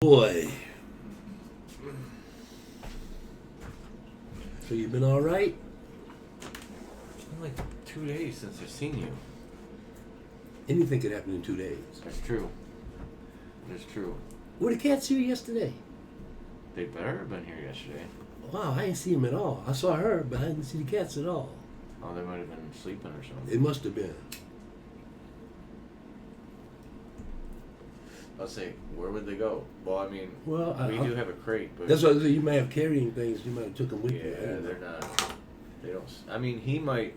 Boy. So you been all right? It's been like 2 days since I've seen you. Anything could happen in 2 days. That's true. That's true. Were the cats here yesterday? They better have been here yesterday. Wow, I didn't see them at all. I saw her, but I didn't see the cats at all. Oh, they might have been sleeping or something. It must have been. I'll say, where would they go? Well, I mean, Well, we do have a crate, but that's what I said. You might have carrying things. You might have took them with you. yeah, they're not. They don't. I mean, he might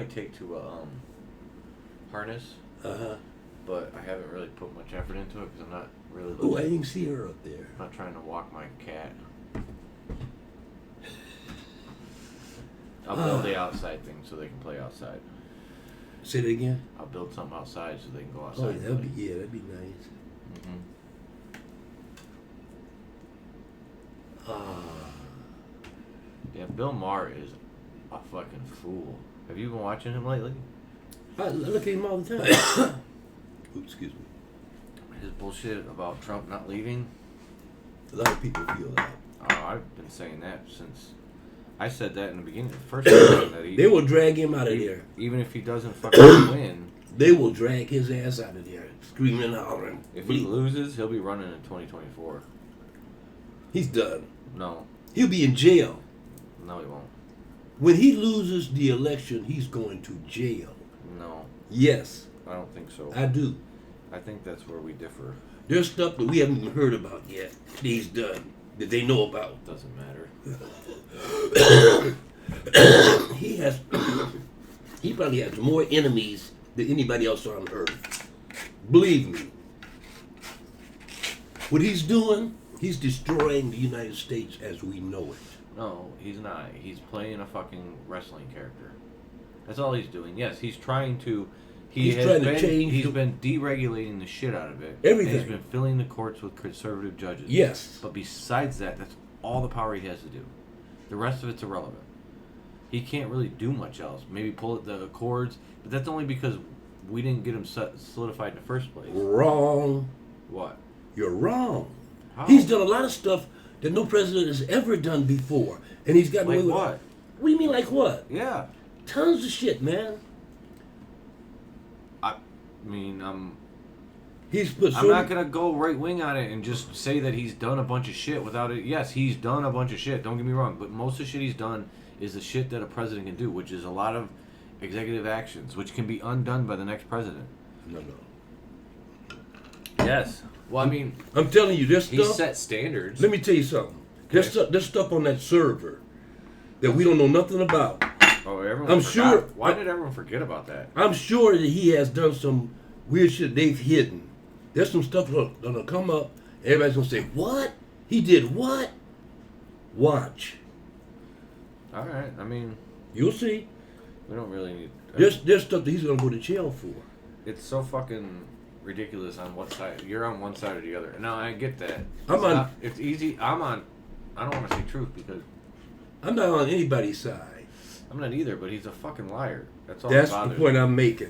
take to a harness, but I haven't really put much effort into it because I'm not really. Oh, I didn't see her up there. I'm not trying to walk my cat. I'll build the outside thing so they can play outside. Say that again. I'll build something outside so they can go outside. Oh, that'd be nice. Mm-hmm. Yeah, Bill Maher is a fucking fool. Have you been watching him lately? I look at him all the time. Oops, excuse me. His bullshit about Trump not leaving. A lot of people feel that. Oh, I've been saying that since I said that in the beginning. The first time that They will drag him out of there. Even if he doesn't fucking win. They will drag his ass out of there, screaming and hollering. If he loses, he'll be running in 2024. He's done. No. He'll be in jail. No, he won't. When he loses the election, he's going to jail. No. Yes. I don't think so. I do. I think that's where we differ. There's stuff that we haven't even heard about yet that he's done, that they know about. Doesn't matter. He probably has more enemies than anybody else on earth. Believe me. What he's doing, he's destroying the United States as we know it. No, he's not. He's playing a fucking wrestling character. That's all he's doing. Yes, he's trying to. He's been deregulating the shit out of it. Everything. And he's been filling the courts with conservative judges. Yes. But besides that, that's all the power he has to do. The rest of it's irrelevant. He can't really do much else. Maybe pull at the accords, but that's only because we didn't get him solidified in the first place. Wrong. What? You're wrong. How? He's done a lot of stuff that no president has ever done before. And he's gotten Like away with what? it. What do you mean, like what? Yeah. Tons of shit, man. I mean, I'm going not going to go right wing on it and just say that he's done a bunch of shit without it. Yes, he's done a bunch of shit. Don't get me wrong. But most of the shit he's done is the shit that a president can do, which is a lot of executive actions, which can be undone by the next president. No. Yes. Well, I mean, I'm telling you, this he stuff. set standards. Let me tell you something. Okay. There's stuff on that server that we don't know nothing about. Oh, everyone I'm forgot. sure. Why did everyone forget about that? I'm sure that he has done some weird shit they've hidden. There's some stuff that'll come up. Everybody's gonna say, "What? He did what?" Watch. All right. I mean, You'll see. we don't really need. There's stuff that he's gonna go to jail for. It's so fucking ridiculous on what side. You're on one side or the other. No, I get that. It's easy. I don't want to say truth because I'm not on anybody's side. I'm not either, but he's a fucking liar. That's all That's that the bothers point me. I'm making.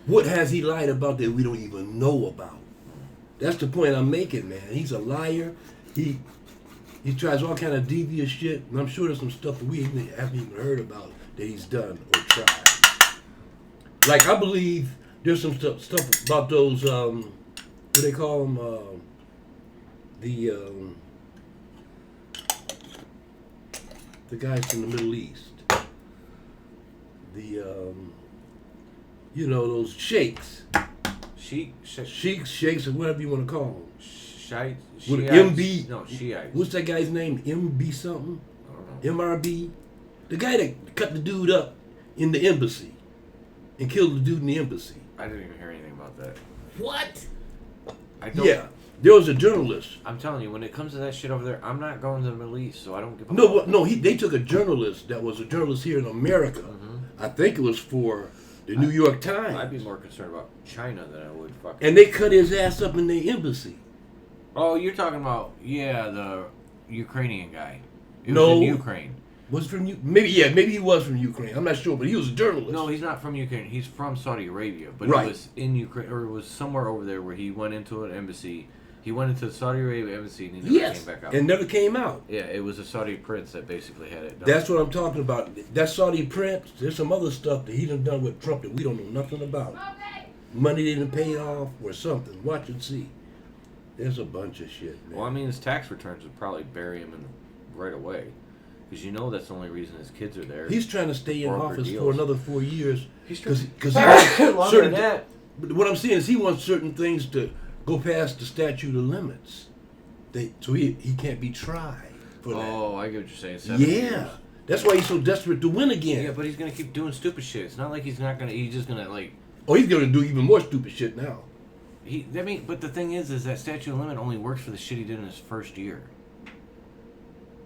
What has he lied about that we don't even know about? That's the point I'm making, man. He's a liar. He tries all kind of devious shit, and I'm sure there's some stuff that we haven't even heard about that he's done or tried. Like, I believe there's some stuff about those, what do they call them? The guys from the Middle East. Those sheiks. Sheiks, or whatever you want to call them. With MB. No, Shiites. What's that guy's name? MB something? I don't know. MRB? The guy that cut the dude up in the embassy and killed the dude in the embassy. I didn't even hear anything about that. What? I don't. Yeah. There was a journalist. I'm telling you, when it comes to that shit over there, I'm not going to the Middle East, so I don't give a No, they took a journalist that was a journalist here in America. Mm-hmm. I think it was for the New York Times. I'd be more concerned about China than I would fucking. And they cut his ass up in the embassy. Oh, you're talking about the Ukrainian guy. He No. was in Ukraine. Was from maybe he was from Ukraine. I'm not sure, but he was a journalist. No, he's not from Ukraine. He's from Saudi Arabia, but Right. he was in Ukraine or it was somewhere over there where he went into an embassy. He went into the Saudi Arabia embassy and he never came back out. And never came out. Yeah, it was a Saudi prince that basically had it done. That's what I'm talking about. That Saudi prince, there's some other stuff that he done with Trump that we don't know nothing about. Money didn't pay off or something. Watch and see. There's a bunch of shit, man. Well, I mean, his tax returns would probably bury him right away. Because you know that's the only reason his kids are there. He's trying to stay in office deals. for another 4 years. Because he wants longer certain than that. But what I'm saying is he wants certain things to go past the statute of limits. So he can't be tried for that. Oh, I get what you're saying. 7 Yeah. years. That's why he's so desperate to win again. Yeah, but he's going to keep doing stupid shit. It's not like he's not going to... He's just going to, like... Oh, he's going to do even more stupid shit now. But the thing is that statute of limit only works for the shit he did in his first year.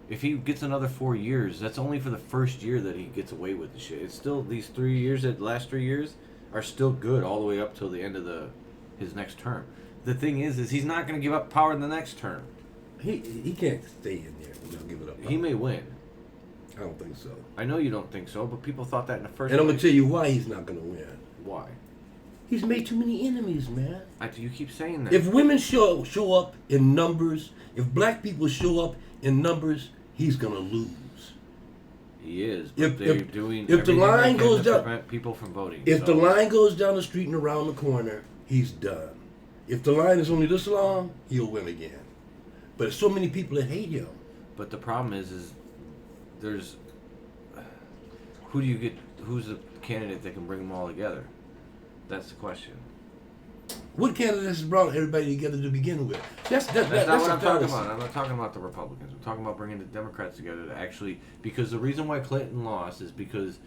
If he gets another 4 years, that's only for the first year that he gets away with the shit. It's still these 3 years, the last 3 years, are still good all the way up till the end of his next term. The thing is he's not going to give up power in the next term. He can't stay in there without giving up power. He may win. I don't think so. I know you don't think so, but people thought that in the first place. And I'm going to tell you why he's not going to win. Why? He's made too many enemies, man. You keep saying that. If women show up in numbers, if black people show up in numbers, he's going to lose. He is, but they're doing if the line goes to down, prevent people from voting. If the line goes down the street and around the corner, he's done. If the line is only this long, he'll win again. But there's so many people that hate him. But the problem is there's who's the candidate that can bring them all together? That's the question. What candidate has brought everybody together to begin with? That's not what I'm talking fallacy. about. I'm not talking about the Republicans. I'm talking about bringing the Democrats together to actually... Because the reason why Clinton lost is because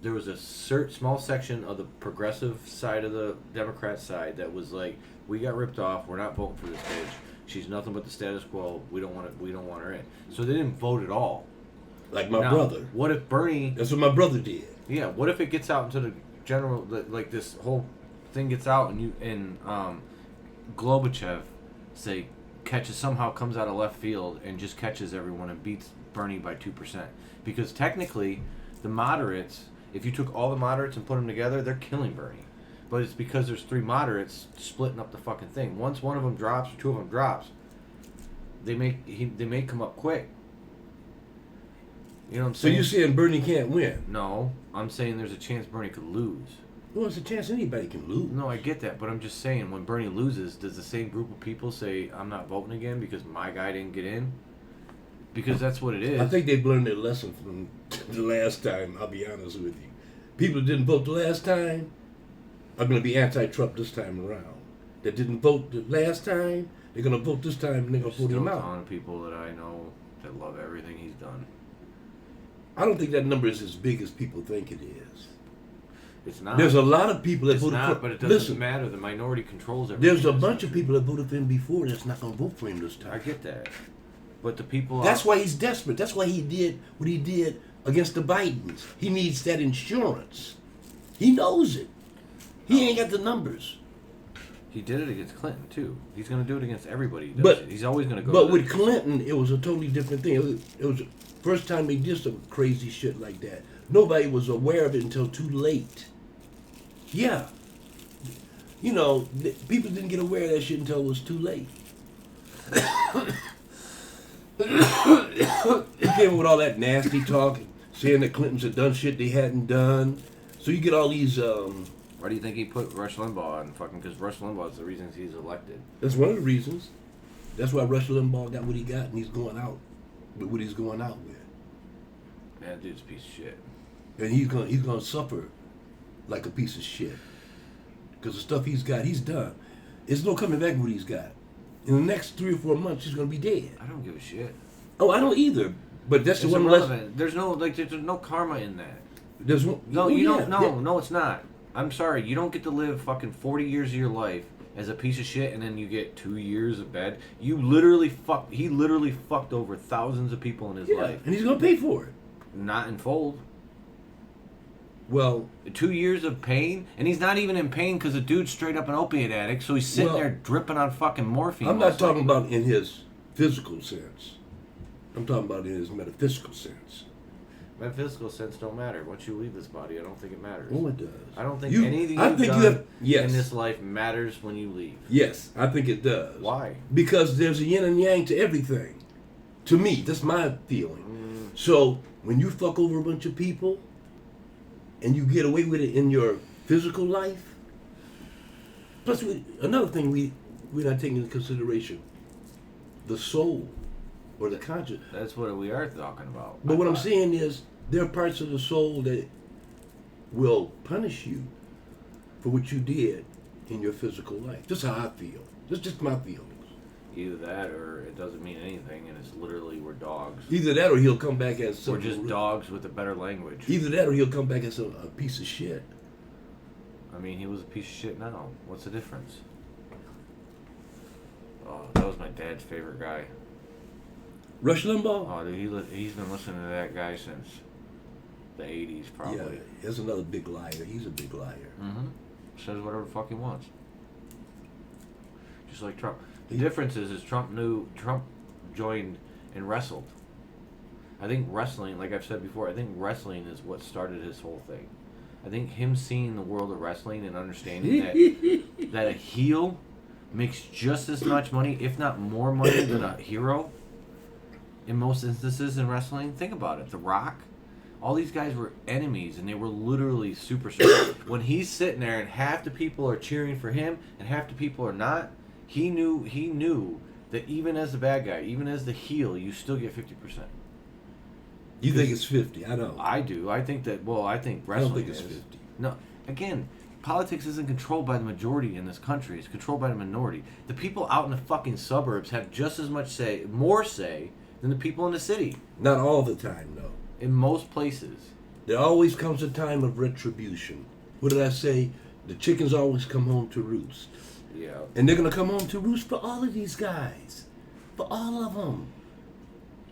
there was a small section of the progressive side of the Democrat side that was like, we got ripped off. We're not voting for this bitch. She's nothing but the status quo. We don't want her in. So they didn't vote at all. Like my brother. What if Bernie... That's what my brother did. Yeah, what if it gets out into the general... Like this whole thing gets out and Globachev somehow comes out of left field and just catches everyone and beats Bernie by 2%. Because technically, the moderates, if you took all the moderates and put them together, they're killing Bernie. But it's because there's 3 moderates splitting up the fucking thing. Once one of them drops or 2 of them drops, they may come up quick. You know what I'm saying? So you're saying Bernie can't win? No, I'm saying there's a chance Bernie could lose. Well, there's a chance anybody can lose. No, I get that, but I'm just saying, when Bernie loses, does the same group of people say, I'm not voting again because my guy didn't get in? Because that's what it is. I think they've learned their lesson from the last time, I'll be honest with you. People that didn't vote the last time are going to be anti-Trump this time around. That didn't vote the last time, they're going to vote this time and they're going to vote him out. There's still a ton of people that I know that love everything he's done. I don't think that number is as big as people think it is. It's not. There's a lot of people that voted for him. But it doesn't matter. The minority controls everything. There's a bunch of people that voted for him before that's not going to vote for him this time. I get that. But the people... That's why he's desperate. That's why he did what he did against the Bidens. He needs that insurance. He knows it. He ain't got the numbers. He did it against Clinton, too. He's going to do it against everybody. He's always going to go... But with Clinton, it was a totally different thing. It was the first time they did some crazy shit like that. Nobody was aware of it until too late. Yeah. You know, people didn't get aware of that shit until it was too late. He came with all that nasty talk, saying that Clintons had done shit they hadn't done. So you get all these... Why do you think he put Rush Limbaugh on fucking... Because Rush Limbaugh is the reason he's elected. That's one of the reasons. That's why Rush Limbaugh got what he got, and he's going out with what he's going out with. Man, that dude's a piece of shit. And he's gonna suffer like a piece of shit. Because the stuff he's got, he's done. There's no coming back with what he's got. In the next 3 or 4 months, he's gonna be dead. I don't give a shit. Oh, I don't either. But that's the one irrelevant. There's no karma in that. There's one. No, you don't. No, it's not. I'm sorry. You don't get to live fucking 40 years of your life as a piece of shit, and then you get 2 years of bed. He literally fucked over thousands of people in his life. And he's gonna pay for it. Not in full. Well, 2 years of pain, and he's not even in pain because the dude's straight up an opiate addict, so he's sitting there dripping on fucking morphine. I'm not talking about in his physical sense. I'm talking about in his metaphysical sense. My physical sense don't matter. Once you leave this body, I don't think it matters. Oh, it does. I don't think anything I you've think done you have, yes. in this life matters when you leave. Yes, I think it does. Why? Because there's a yin and yang to everything. To me, that's my feeling. So when you fuck over a bunch of people and you get away with it in your physical life, plus another thing we're not taking into consideration, the soul or the conscious. That's what we are talking about. But what I'm saying is there are parts of the soul that will punish you for what you did in your physical life. Just how I feel. That's just my feelings. Either that or it doesn't mean anything and it's literally we're dogs. Either that or he'll come back as We're just dogs with a better language. Either that or he'll come back as a piece of shit. I mean, he was a piece of shit now. What's the difference? Oh, that was my dad's favorite guy. Rush Limbaugh? Oh, dude, he's been listening to that guy since the 80s, probably. Yeah, that's another big liar. He's a big liar. Mm-hmm. Says whatever the fuck he wants. Just like Trump. The difference is Trump joined and wrestled. I think wrestling, like I've said before, I think wrestling is what started his whole thing. I think him seeing the world of wrestling and understanding that a heel makes just as much money, if not more money, than a hero in most instances in wrestling. Think about it. The Rock, all these guys were enemies and they were literally superstars. When he's sitting there and half the people are cheering for him and half the people are not, he knew that even as the bad guy, even as the heel, you still get 50%. You think it's 50? I know. I do. I think that. Well, I think wrestling. I don't think it's is. 50. No. Again, politics isn't controlled by the majority in this country. It's controlled by the minority. The people out in the fucking suburbs have just as much say, more say, than the people in the city. Not all the time, though. In most places. There always comes a time of retribution. What did I say? The chickens always come home to roost. Yeah. And they're going to come home to roost for all of these guys. For all of them.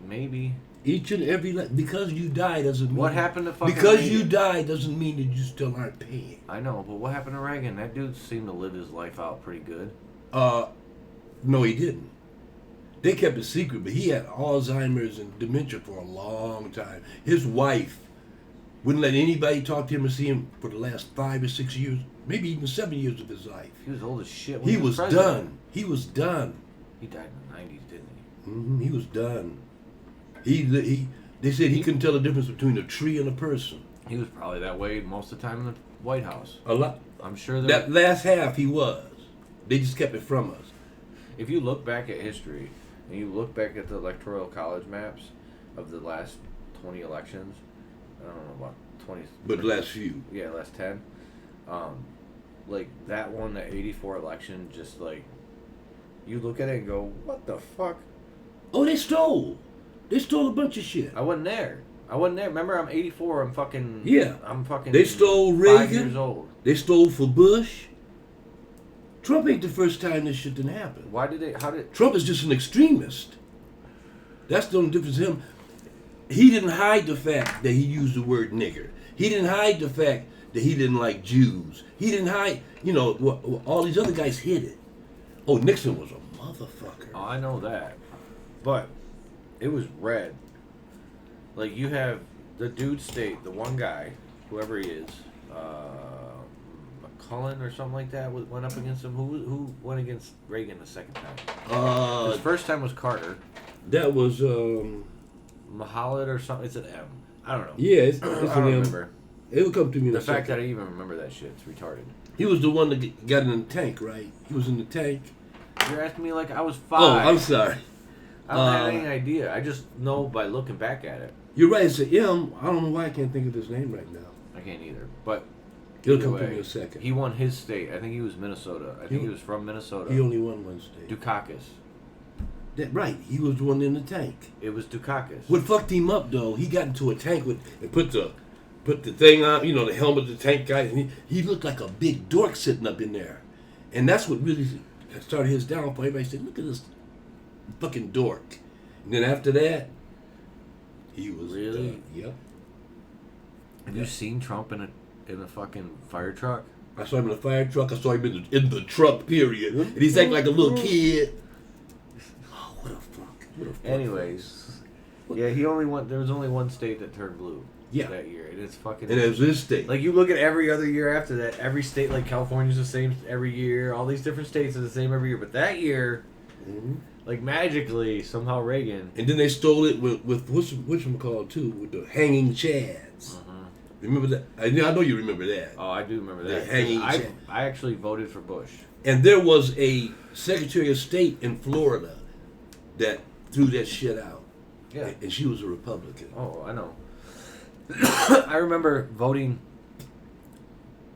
Maybe. Each and every... Because you die doesn't mean... What happened to fucking Because Reagan? you die doesn't mean that you still aren't paying. I know, but what happened to Reagan? That dude seemed to live his life out pretty good. No, he didn't. They kept it secret, but he had Alzheimer's and dementia for a long time. His wife wouldn't let anybody talk to him or see him for the last 5 or 6 years, maybe even 7 years of his life. He was old as shit when He was president. done. He was done. He died in the 90s, didn't he? Mm-hmm. He was done. They said he couldn't tell the difference between a tree and a person. He was probably that way most of the time in the White House. A lot. I'm sure That last half he was. They just kept it from us. If you look back at history and you look back at the electoral college maps of the last 20 elections, I don't know about 20, But the last few. yeah, last 10, like that one, the 84 election, just like you look at it and go, what the fuck? Oh, they stole. They stole a bunch of shit. I wasn't there. Remember, I'm 84. I'm fucking. Yeah. I'm fucking. They stole 5 Reagan. years old. They stole for Bush. Trump ain't the first time this shit didn't happen. Why did they? How did? Trump is just an extremist. That's the only difference in him. He didn't hide the fact that he used the word nigger. He didn't hide the fact that he didn't like Jews. He didn't hide, all these other guys hid it. Oh, Nixon was a motherfucker. Oh, I know that, but it was red. Like you have the dude state, the one guy, whoever he is, McCullen or something like that, went up against him. Who went against Reagan the second time? His first time was Carter. That was Mahalat or something. It's an M. I don't know. Yeah, it's I an don't M. remember. It would come to me in The a fact second. that I even remember that shit, it's retarded. He was the one that got in the tank, right? He was in the tank. You're asking me like I was 5. Oh, I'm sorry. I don't have any idea. I just know by looking back at it. You're right, it's an M. I don't know why I can't think of his name right now. I can't either. But He'll either come to way, me in a second. He won his state. I think he was Minnesota. I think he was from Minnesota. He only won one state. Dukakis. Right, he was the one in the tank. It was Dukakis. What fucked him up though? He got into a tank and put the thing on, the helmet, the tank guy, and he looked like a big dork sitting up in there, and that's what really started his downfall. Everybody said, "Look at this fucking dork," and then after that, he was Really? done. Yep. Have you seen Trump in a fucking fire truck? I saw him in a fire truck. I saw him in the truck. Period. And he's acting like a little kid. Oh, what a fuck! What a fuck. Anyways, Yeah, he only won. There was only one state that turned blue. Yeah. That year, and it's fucking. And it was this state. Like you look at every other year after that, every state like California's the same every year. All these different states are the same every year, but that year, like magically, somehow Reagan. And then they stole it with whatchamacallit too, with the hanging chads. Remember that? I know you remember that. Oh, I do remember that. The hanging chad. I actually voted for Bush. And there was a Secretary of State in Florida that threw that shit out. Yeah. And she was a Republican. Oh, I know. I remember voting.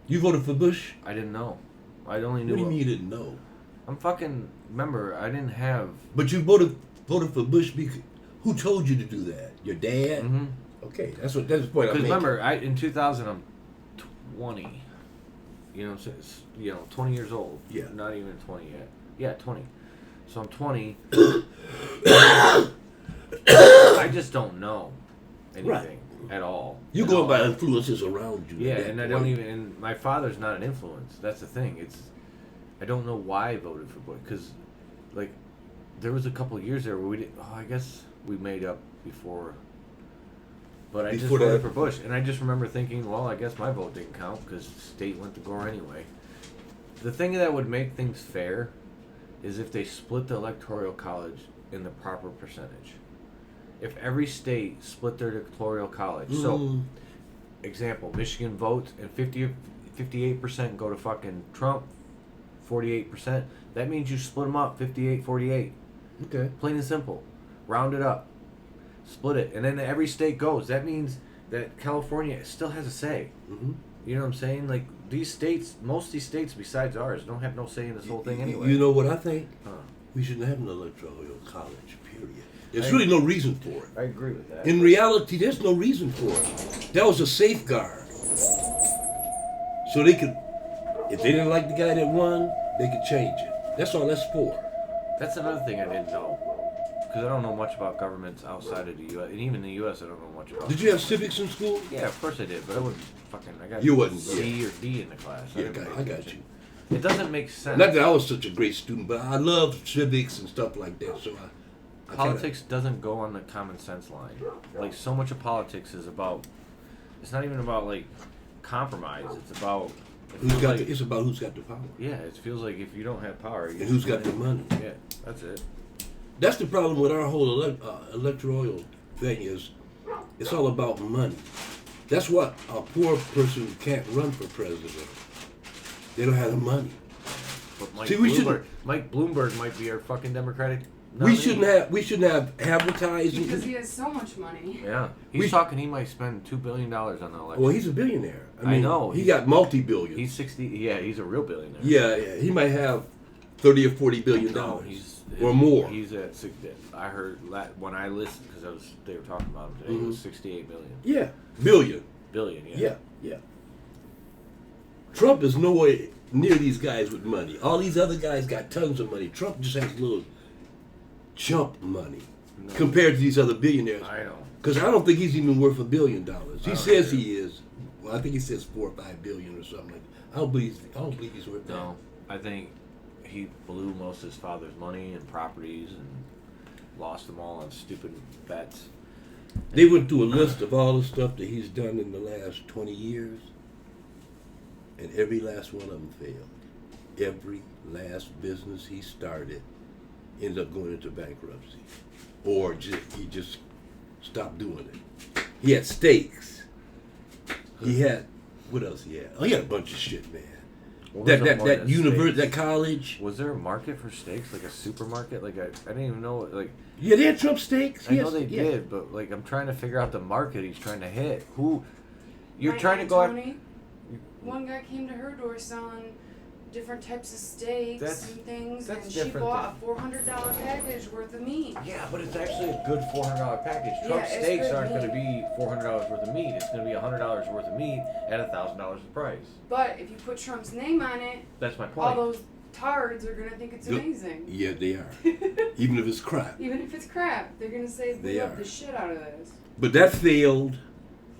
You voted for Bush? I didn't know. I only knew. What do you mean you didn't know? I'm fucking. Remember, I didn't have. But you voted for Bush because who told you to do that? Your dad? Mm-hmm. Okay, that's the point I'm making. Because remember, in 2000, I'm 20. You know, so it's, 20 years old. Yeah. Not even 20 yet. Yeah, 20. So I'm 20. I just don't know anything at all. You go by influences around you. Yeah, and I don't even. And my father's not an influence. That's the thing. I don't know why I voted for Bush because, like, there was a couple of years there where we did. Oh, I guess we made up before. But I just voted for Bush, and I just remember thinking, well, I guess my vote didn't count because the state went to Gore anyway. The thing that would make things fair is if they split the electoral college in the proper percentage. If every state split their electoral college, so example, Michigan votes and 58% go to fucking Trump, 48%. That means you split them up 58-48. Okay. Plain and simple. Round it up. Split it. And then every state goes. That means that California still has a say. Mm-hmm. You know what I'm saying? Like, these states, most of these states besides ours, don't have no say in this whole thing anyway. You know what I think? Huh. We shouldn't have an electoral college, period. There's really no reason for it. I agree with that. In reality, there's no reason for it. That was a safeguard. So they could, if they didn't like the guy that won, they could change it. That's all that's for. That's another thing I didn't know. Because I don't know much about governments outside of the U.S. And even in the U.S., I don't know much about. Did you have civics in school? Yeah, of course I did. But I wouldn't fucking. I got You wouldn't, C or D in the class. Yeah, I got you. It doesn't make sense. Not that I was such a great student, but I loved civics and stuff like that. So I politics doesn't go on the common sense line. Like, so much of politics is about. It's not even about like compromise. It's about. It's about who's got the power. Yeah, it feels like if you don't have power, and who's got the money. Yeah, that's it. That's the problem with our whole electoral thing is, it's all about money. That's why a poor person can't run for president. They don't have the money. But Mike Bloomberg might be our fucking Democratic. We shouldn't have advertising because he has so much money. Yeah, he's talking. He might spend $2 billion on the election. Well, he's a billionaire. I know. He got multi-billions. He's 60. Yeah, he's a real billionaire. Yeah. He might have $30 or $40 billion or more. He's at. I heard when I listened because they were talking about him today. It was 68 million. Yeah, billion. Billion. Yeah. Yeah. Trump is nowhere near these guys with money. All these other guys got tons of money. Trump just has little chump money compared to these other billionaires. I know. Because I don't think he's even worth $1 billion. He says he is. Well, I think he says 4 or 5 billion or something like that. I don't believe he's worth that. No, I think he blew most of his father's money and properties and lost them all on stupid bets. They went through a list of all the stuff that he's done in the last 20 years, and every last one of them failed. Every last business he started ended up going into bankruptcy, or he just stopped doing it. He had steaks. He had, what else he had? Oh, he had a bunch of shit, man. That university, that college. Was there a market for steaks, like a supermarket? Like I didn't even know. Like yeah, they had Trump steaks. I know they did, but like I'm trying to figure out the market he's trying to hit. Who you're trying to go at? One guy came to her door selling different types of steaks and things, and she different bought a $400 package worth of meat. Yeah, but it's actually a good $400 package. Trump steaks aren't going to be $400 worth of meat. It's going to be $100 worth of meat at $1,000 the price. But if you put Trump's name on it, that's my point. all those tards are going to think it's amazing. Yeah, they are. Even if it's crap. Even if it's crap, they're going to say we love the shit out of this. But that failed.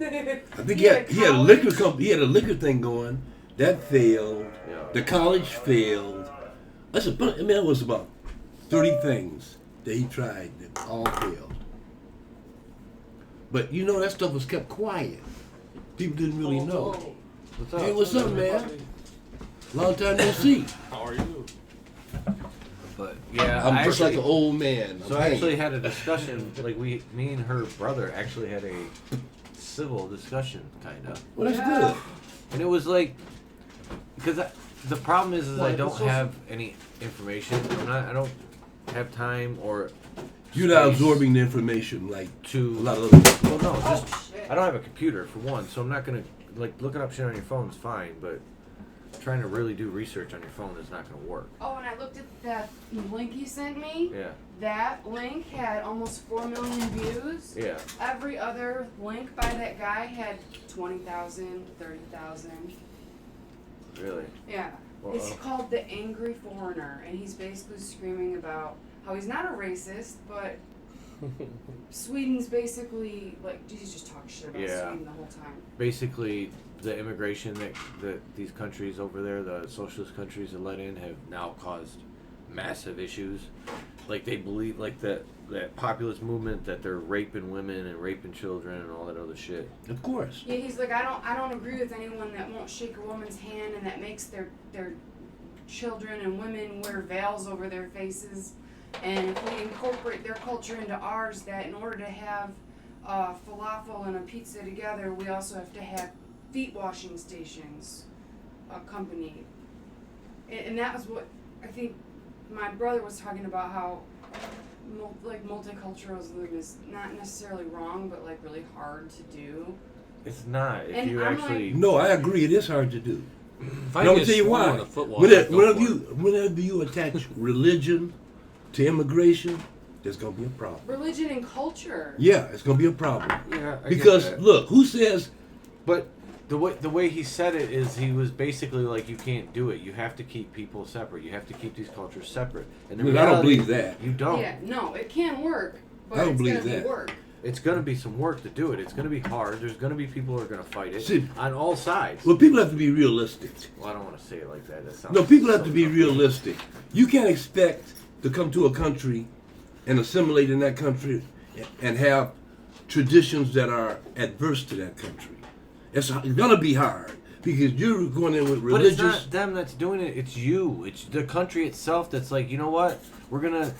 I think he had a liquor company. He had a liquor thing going. That failed. Yeah. The college failed. It was about 30 things that he tried that all failed. But you know that stuff was kept quiet. People didn't really know. What's up? Hey, what's up, man? Long time no see. How are you? But yeah, I'm just like an old man. So I actually had a discussion, like me and her brother actually had a civil discussion, kind of. Well, that's good. And it was like, because the problem is I don't have any information. I don't have time or. You're not space absorbing the information like to a lot of other people. Well, no, just shit. I don't have a computer for one, so I'm not gonna like looking up shit on your phone is fine, but trying to really do research on your phone is not gonna work. Oh, and I looked at that link you sent me. Yeah. That link had almost 4 million views. Yeah. Every other link by that guy had 20,000, 30,000. Really. Yeah. Well, It's called The Angry Foreigner, and he's basically screaming about how he's not a racist, but Sweden's basically, like, he's just talking shit about Yeah. Sweden the whole time. Basically, the immigration that these countries over there, the socialist countries that let in, have now caused massive issues. Like they believe, like that populist movement that they're raping women and raping children and all that other shit. Of course. Yeah, he's like, I don't agree with anyone that won't shake a woman's hand and that makes their children and women wear veils over their faces. And if we incorporate their culture into ours, that in order to have falafel and a pizza together, we also have to have feet washing stations accompanied. And that was what I think my brother was talking about, how multiculturalism is not necessarily wrong, but like really hard to do. It's not. If And you I'm actually. No, I agree. It is hard to do. If But I'm gonna tell you why. on a foot wall, I'd go for it. Whenever you attach religion to immigration, there's gonna be a problem. Religion and culture. Yeah, it's gonna be a problem. Yeah. I get Because that. look, who says But the way he said it is he was basically like, you can't do it. You have to keep people separate. You have to keep these cultures separate. And the I don't reality- believe that. You don't. Yeah, no, it can work, but I don't it's believe gonna that. be work. It's gonna be some work to do it. It's gonna be hard. There's gonna be people who are gonna fight it See, on all sides. Well, people have to be realistic. Well, I don't want to say it like that. That sounds. No, people have so to be dumb. realistic. You can't expect to come to a country and assimilate in that country and have traditions that are adverse to that country. It's gonna be hard because you're going in with But religious. it's not them that's doing it. It's you. It's the country itself that's like, you know what? We're gonna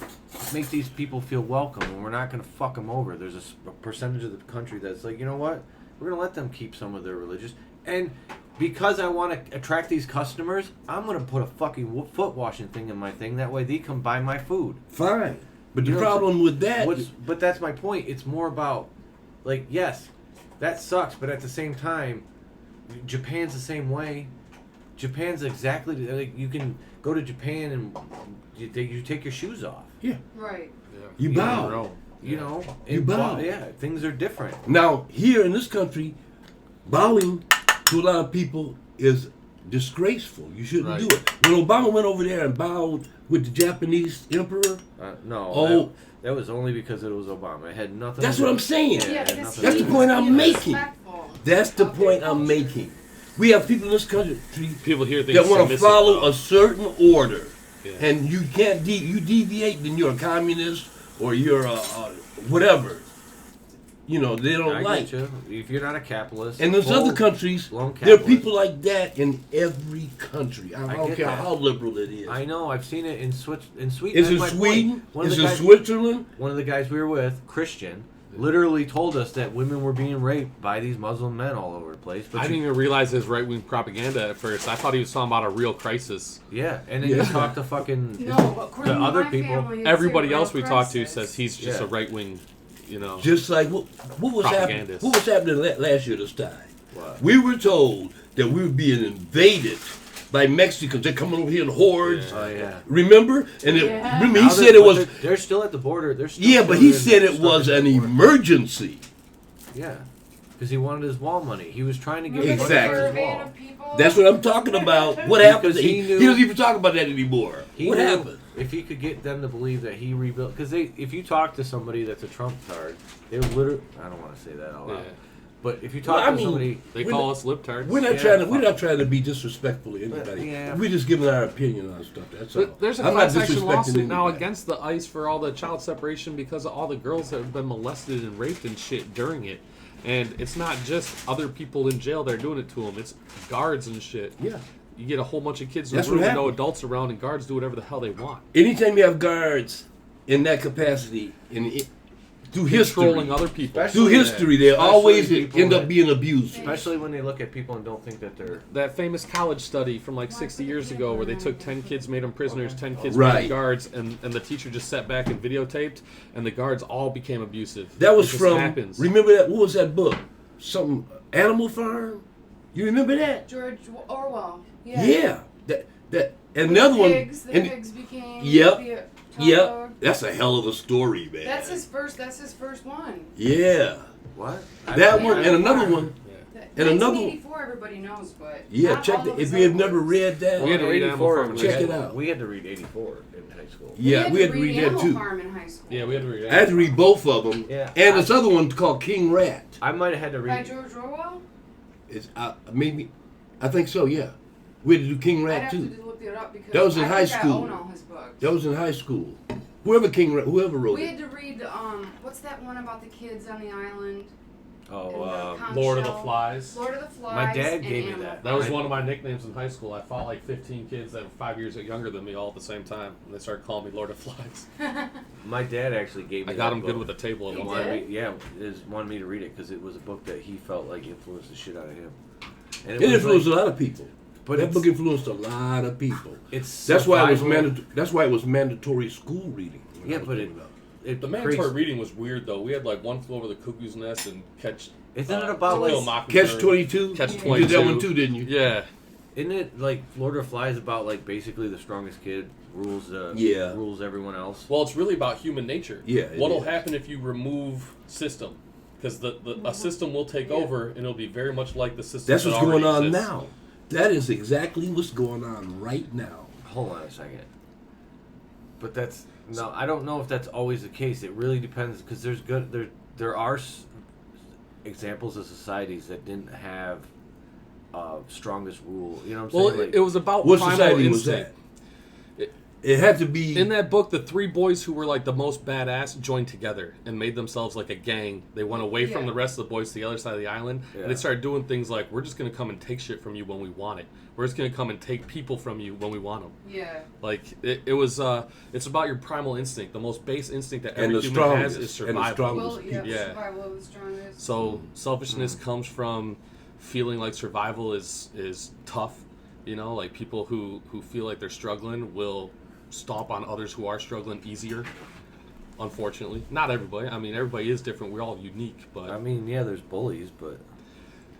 make these people feel welcome, and we're not gonna fuck them over. There's a percentage of the country that's like, you know what? We're gonna let them keep some of their religious. And because I want to attract these customers, I'm gonna put a fucking foot washing thing in my thing. That way they come buy my food. Fine, but You the know, problem with that. But that's my point. It's more about, like, yes, that sucks, but at the same time, Japan's the same way. Japan's exactly like, you can go to Japan and you take your shoes off. Yeah, Right. you bow. Bro. You know, You bow. Yeah, things are different. Now, here in this country, bowing to a lot of people is disgraceful. You shouldn't Right. do it. When Obama went over there and bowed with the Japanese emperor, No, Oh. that was only because it was Obama. It had nothing. that's to what do- I'm saying. Yeah, Yeah, it had because nothing That's to the do point with I'm it. he's making. respectful That's the of their point I'm culture. making. We have people in this country People here think that want to submissive, follow though. a certain order, Yeah. and you can't you deviate, then you're a communist or you're a whatever. You know, they don't I like. get you. If you're not a capitalist, And there's full- other countries, blown there are capitalist. people like that in every country. I don't get care that. how liberal it is. I know. I've seen it in Sweden. Is That's it my Sweden? point. One of Is the it guys- Switzerland? One of the guys we were with, Christian, literally told us that women were being raped by these Muslim men all over the place. But I didn't even realize his right-wing propaganda at first. I thought he was talking about a real crisis. yeah, and then Yeah. you talk to fucking No, according the to other my people. family, it's Everybody a real else we talked to crisis. says he's just Yeah. a right-wing, you know. Just like what was happening? Propagandist. What was happening last year this time? What? We were told that we were being invaded by Mexicans. They're coming over here in hordes. Yeah. Oh yeah. Remember? And Yeah. remember, he Now said it was. They're still at the border. They're still Yeah, but still he there, said it stuck was at an the border. emergency. Yeah, because he wanted his wall money. He was trying to get Remember money Exactly. for the his caravan wall. of people? That's what I'm talking about. What happened? Because he He knew- doesn't even talk about that anymore. He What knew happened? If he could get them to believe that he rebuilt, because if you talk to somebody that's a Trump card, they're literally. I don't want to say that out loud. Yeah. But if you talk Well, I to mean, somebody, They We're call not- us libtards. We're not Yeah, trying to. fuck. We're not trying to be disrespectful to anybody. Yeah. We're just giving our opinion on stuff. That's all. There's a I'm not class action disrespecting lawsuit now anybody. against the ICE for all the child separation because of all the girls that have been molested and raped and shit during it. And it's not just other people in jail that are doing it to them. It's guards and shit. Yeah. You get a whole bunch of kids in That's the room what with no happened. adults around, and guards do whatever the hell they want. Anytime you have guards in that capacity, through history, Controlling other people. Especially- through history, they Especially always people end up that- being abused. especially when they look at people and don't think that they're That famous college study from like 60 years ago where they took 10 kids, made them prisoners, 10 kids made Right. them guards, and the teacher just sat back and videotaped, and the guards all became abusive. That was It just from. happens. Remember that? What was that book? Something Animal Farm. You remember that? George Orwell. Yeah. Yeah. That and With the other one. pigs, the and pigs became. Yep. the Yep. dog. That's a hell of a story, man. That's his first one. Yeah. what? That Yeah. one and another one. And another- 1984, everybody knows, but Yeah, not check all that. of If his you have other never works. read that, We had to read Animal Farm in Check high it school. out. We had to read 84 in high school. Yeah, we had to read that Animal too. Farm in high school. Yeah, we had to read I had to read both of them. Yeah. And this other one called King Rat. I might have had to By read. George Orwell. It's maybe, I think so. Yeah, we had to do King I'd Rat have too. to look it up because That was in I high think school. I own all his books. That was in high school. Whoever wrote We it. had to read what's that one about the kids on the island? Oh, and the conch Lord of the shell? Flies. Lord of the Flies. My dad and gave me Animal that. That was Farm. one of my nicknames in high school. I fought like 15 kids that were 5 years younger than me all at the same time, and they started calling me Lord of Flies. my dad actually gave me. I got that him good book. with a table at He one did? point. Yeah, wanted me to read it because it was a book that he felt like influenced the shit out of him. And It was influenced like- a lot of people. But That it's- book influenced a lot of people. It's That's why it was survival. That's why it was mandatory school reading. when I Yeah, was but growing up. It The mandatory creates- reading was weird though. We had like One Flew Over the Cuckoo's Nest and Catch. Isn't it about To like? Kill a Mockingbird. Catch 22. Catch You 22. did that one too, didn't you? Yeah. Isn't it like Lord of the Flies about like basically the strongest kid rules? Yeah. Rules everyone else. Well, it's really about human nature. Yeah, it What'll is. happen if you remove system? Because a system will take Yeah. over, and it'll be very much like the system. That's that what's going already on exists. now. That is exactly what's going on right now. Hold on a second. But that's no. I don't know if that's always the case. It really depends because there are examples of societies that didn't have strongest rule. You know what I'm Well, saying? Like, it was about What primal society was instinct. that? It had to be. In that book, the three boys who were like the most badass joined together and made themselves like a gang. They went away from Yeah. the rest of the boys to the other side of the island, Yeah. and they started doing things like, "We're just gonna come and take shit from you when we want it. We're just gonna come and take people from you when we want them." Yeah. Like it was. It's about your primal instinct, the most base instinct that And every the human has strongest, is and the survival. strongest. Well, yeah, Yeah. survival of the strongest. So selfishness comes from feeling like survival is tough. You know, like people who feel like they're struggling will stomp on others who are struggling easier. Unfortunately, not everybody. I mean, everybody is different. We're all unique, but I mean, yeah, there's bullies, but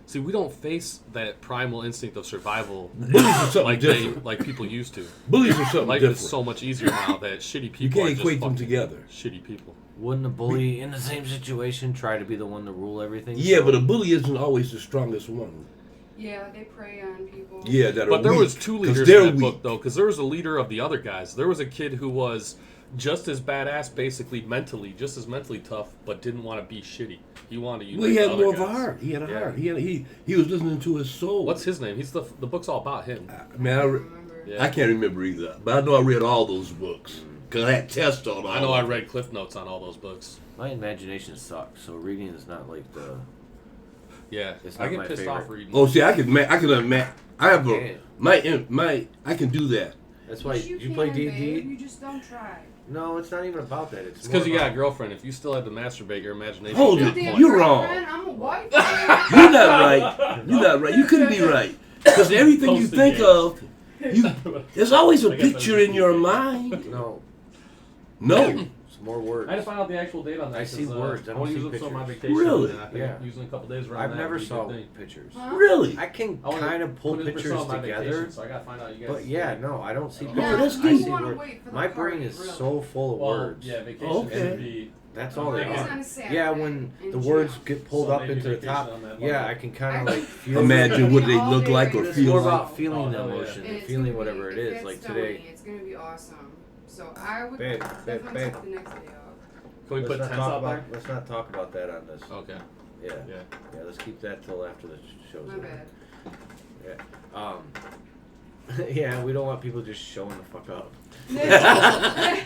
see, we don't face that primal instinct of survival Bullies are something like different. like people used to. Bullies are something Life different. is so much easier now that shitty people you can't are just equate them fucking together. shitty people. wouldn't a bully in the same situation try to be the one to rule everything? Yeah, So- but a bully isn't always the strongest one. Yeah, they prey on people. Yeah, that are But there weak, was two 'cause leaders they're in that weak. book, though, because there was a leader of the other guys. There was a kid who was just as badass, basically mentally, just as mentally tough, but didn't want to be shitty. He wanted to unite Well, he the had other more of a guys. heart. He had a Yeah. heart. He was listening to his soul. What's his name? He's the book's all about him. I mean, I remember. Yeah. I can't remember either, but I know I read all those books because I had tests on all. I know I of them. read Cliff Notes on all those books. my imagination sucks, so reading is not like the. Yeah, It's I not get my pissed favorite. off reading. Oh, see, I can imagine. I have Yeah. I can do that. That's why Yes, you play can, D&D. babe. You just don't try. No, it's not even about that. It's because you got a girlfriend. If you still had to masturbate, your imagination. Hold would it. be on Damn point. You're wrong. girlfriend, I'm a wife. You're not right. You're not right. You couldn't be right because everything you Posted think games. of, there's always a I guess picture that's- in your mind. No, No. it's more words. I had to find out the actual date on that. I see 'cause, words, I I don't want to see use them so on my pictures. vacation. Really? And I think Yeah. using a couple days around I've that never would be a saw good thing. pictures. Huh? Really? I can I wanna kind of pull put it for pictures some on my together, vacation, so I gotta find out you guys. but yeah, no, I don't see Oh, pictures. that's I neat. see wanna words. wait for the My party, brain is really. so full of Well, words. yeah, vacation Okay. should be. That's all they It's are. on a Saturday Yeah, when in the June. words get pulled So up maybe into the vacation top, on that yeah, Monday. I can kind of like feel. Imagine what they All look day like or right It's feel more like. about feeling the Oh, hell yeah. emotion And and it's feeling gonna whatever be- it if is. it's Like stony, today, it's gonna be awesome. So I would Babe, definitely babe. take the next day off. Can we put let's tents not talk out there? about let's not talk about that on this. Okay. Yeah. Yeah. Yeah, let's keep that till after the show's My over. bad. Yeah. Yeah, we don't want people just showing the fuck up. I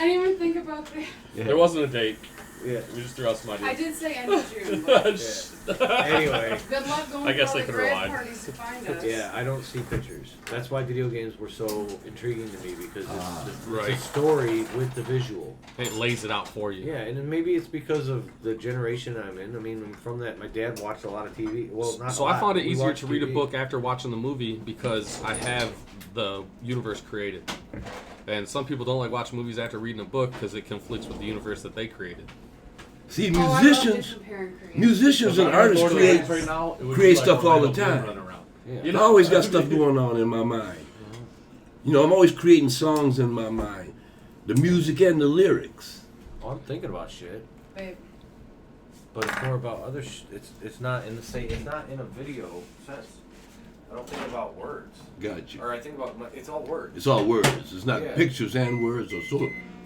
didn't even think about that. Yeah. There wasn't a date. Yeah. We just threw out some I ideas. did say end of June. But Anyway. good luck going I guess to they all the could grad rewind. parties to find us. Yeah, I don't see pictures. That's why video games were so intriguing to me because it's Right. a story with the visual. It lays it out for you. Yeah, and then maybe it's because of the generation I'm in. I mean, from that, my dad watched a lot of TV. Well, not So a lot, I found it but we easier watched to read a TV. book after watching the movie because I have the universe created. And some people don't like watching movies after reading a book because it conflicts with the universe that they created. See, Oh, I love musicians, to compare and create. musicians and artists create stuff all the time. Yeah. You I know, always got stuff going on in my mind. You know, I'm always creating songs in my mind, the music and the lyrics. Oh, I'm thinking about shit, Babe. but it's more about other. It's not in the same. It's not in a video sense. I don't think about words, Got you. or I think about. It's all words. It's all words. It's not Yeah. pictures and words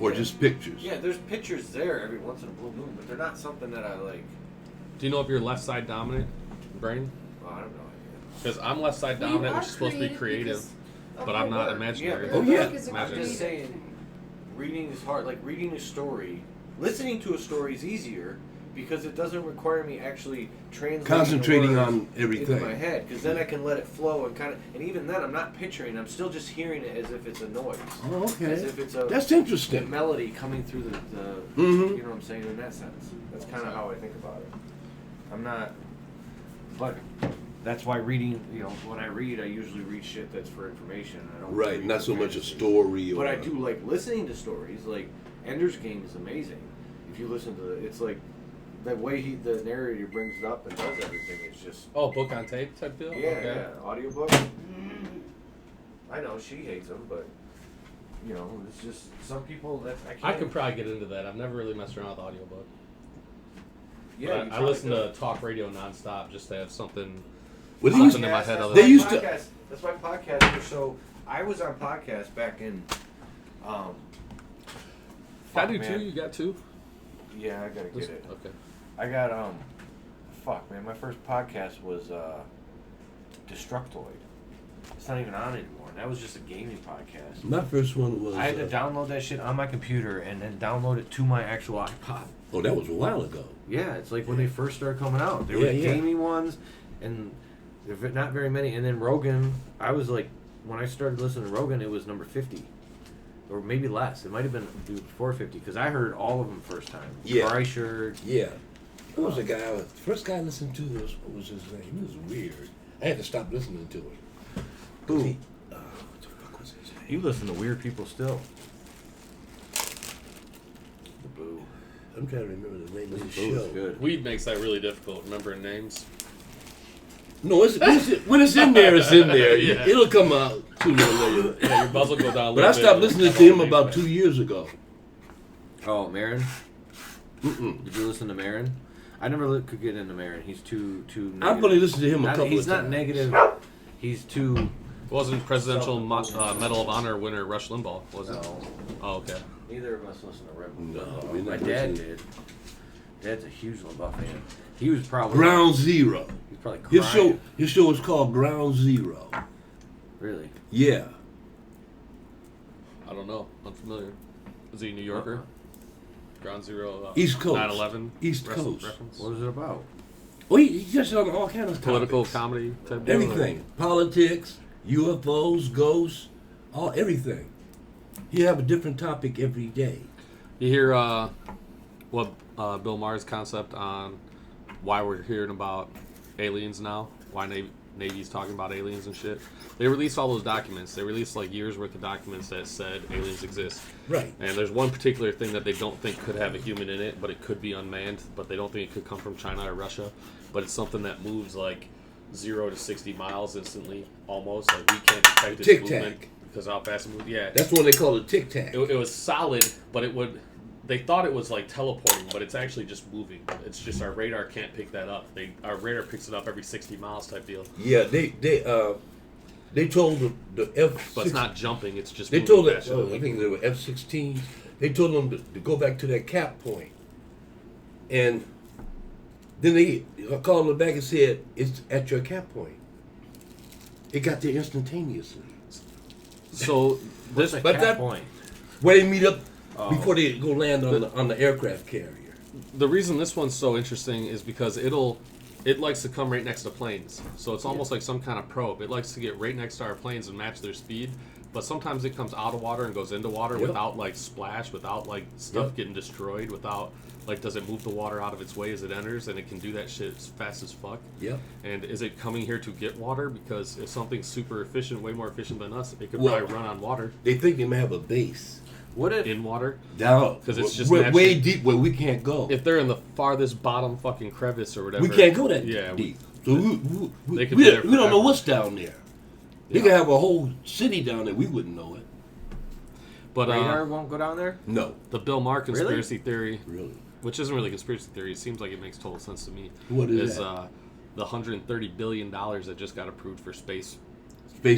or just pictures. Yeah, there's pictures there every once in a blue moon, but they're not something that I like. Do you know if you're left side dominant, Braeden? Oh, I don't know. Because I'm left side Well, you dominant, are which is supposed to be creative, because of but your I'm not work. imaginary. Yeah, Oh, Your yeah. work is a I'm Imagine. just creative saying, thing. reading is hard. Like reading a story, listening to a story is easier because it doesn't require me actually translating Concentrating the words on everything. into my head. Because then I can let it flow and kind of. And even then, I'm not picturing. I'm still just hearing it as if it's a noise. Oh, As okay. if it's a That's interesting. melody coming through the Mhm. you know what I'm saying in that sense. That's kind of how I think about it. I'm not, but that's why reading. You know, when I read, I usually read shit that's for information. I don't Right, read not for so much a fantasy. story or. But I do like listening to stories. Like Ender's Game is amazing. If you listen to it, it's like the way the narrator brings it up and does everything. It's just Oh, book on tape type deal? yeah, audiobook. I know she hates them, but you know, it's just some people that I can't. I could probably get into that. I've never really messed around with audiobook. Yeah, But you I probably listen could. to talk radio nonstop just to have something. Well, they Something used in to, my head other they than- used to- That's why podcasts are so. I was on podcasts back in. I fuck, do man. too. You got two? Yeah, I gotta get it. Okay. I got fuck man, my first podcast was Destructoid. It's not even on anymore. That was just a gaming podcast. my first one was. I had to download that shit on my computer and then download it to my actual iPod. Oh, that was a while ago. Yeah, it's like when they first started coming out. There Yeah, were yeah. gaming ones, and there were not very many. And then Rogan, I was like, when I started listening to Rogan, it was number 50. Or maybe less. It might have been before 50, because I heard all of them first time. Yeah. Kreischer. Yeah. Who was the guy? First guy I listened to was, what was his name? He was weird. I had to stop listening to him. Who? What the fuck was his name? You listen to weird people still. The Boo. I'm trying to remember the name of the Boo show. is good. Weed makes that really difficult, remembering names. No, when it's in there, it's in there. Yeah. It'll come out sooner or later. Yeah, your buzz will go down a But I little stopped bit. listening to him about 2 years ago. Oh, Marin? Mm-mm. Did you listen to Marin? I never could get into Marin. He's too negative. I've only listened to him a couple He's of not times. negative. He's too. Wasn't Presidential Medal of Honor winner Rush Limbaugh, was it? No. Oh, okay. Neither of us listen to Red Bull. No, we're My not dad listening. did. Dad's a huge Limbaugh fan. He was probably Ground Zero. He's probably crying. His show was called Ground Zero. Really? Yeah. I don't know. Unfamiliar. Is he a New Yorker? Ground Zero. East Coast. 9/11. East reference? Coast. Reference? What was it about? Well, he just on all kinds of Political topics. comedy type deal? Everything. Politics, UFOs, ghosts, everything. He have a different topic every day. You hear what Bill Maher's concept on why we're hearing about aliens now? Why Navy's talking about aliens and shit? They released all those documents. They released like years worth of documents that said aliens exist. Right. And there's one particular thing that they don't think could have a human in it, but it could be unmanned, but they don't think it could come from China or Russia. But it's something that moves like 0 to 60 miles instantly, almost. Like we can't detect its Tic movement Tac. because how fast it moves. Yeah. That's what they call it, Tic Tac. It was solid, but it would. They thought it was like teleporting, but it's actually just moving. It's just our radar can't pick that up. Our radar picks it up every 60 miles type deal. Yeah, they told the F. But it's not jumping. It's just They moving told it. faster than I we think can. they were F-16s. They told them to go back to that cap point, and Then they called them back and said, it's at your cap point. It got there instantaneously. So What's this, the but cap that- point? Where they meet up Oh. before they go land on the aircraft carrier. the reason this one's so interesting is because it likes to come right next to planes. So it's almost like some kind of probe. It likes to get right next to our planes and match their speed. But sometimes it comes out of water and goes into water Yep. without like splash, without like stuff Yep. getting destroyed, without like does it move the water out of its way as it enters, and it can do that shit as fast as fuck. Yep. And is it coming here to get water? Because if something's super efficient, way more efficient than us, it could Well- probably run on water, They think they may have a base What if in water. down 'Cause it's just way naturally- deep where we can't go. If they're in the farthest bottom fucking crevice or whatever, We can't go that yeah, deep. So They we could be there don't know forever. what's down there. They Yeah. could have a whole city down there. We wouldn't know it. But radar won't go down there? No, the Bill Maher conspiracy theory, really. which isn't really conspiracy theory, it seems like it makes total sense to me. What is that? The $130 billion that just got approved for Space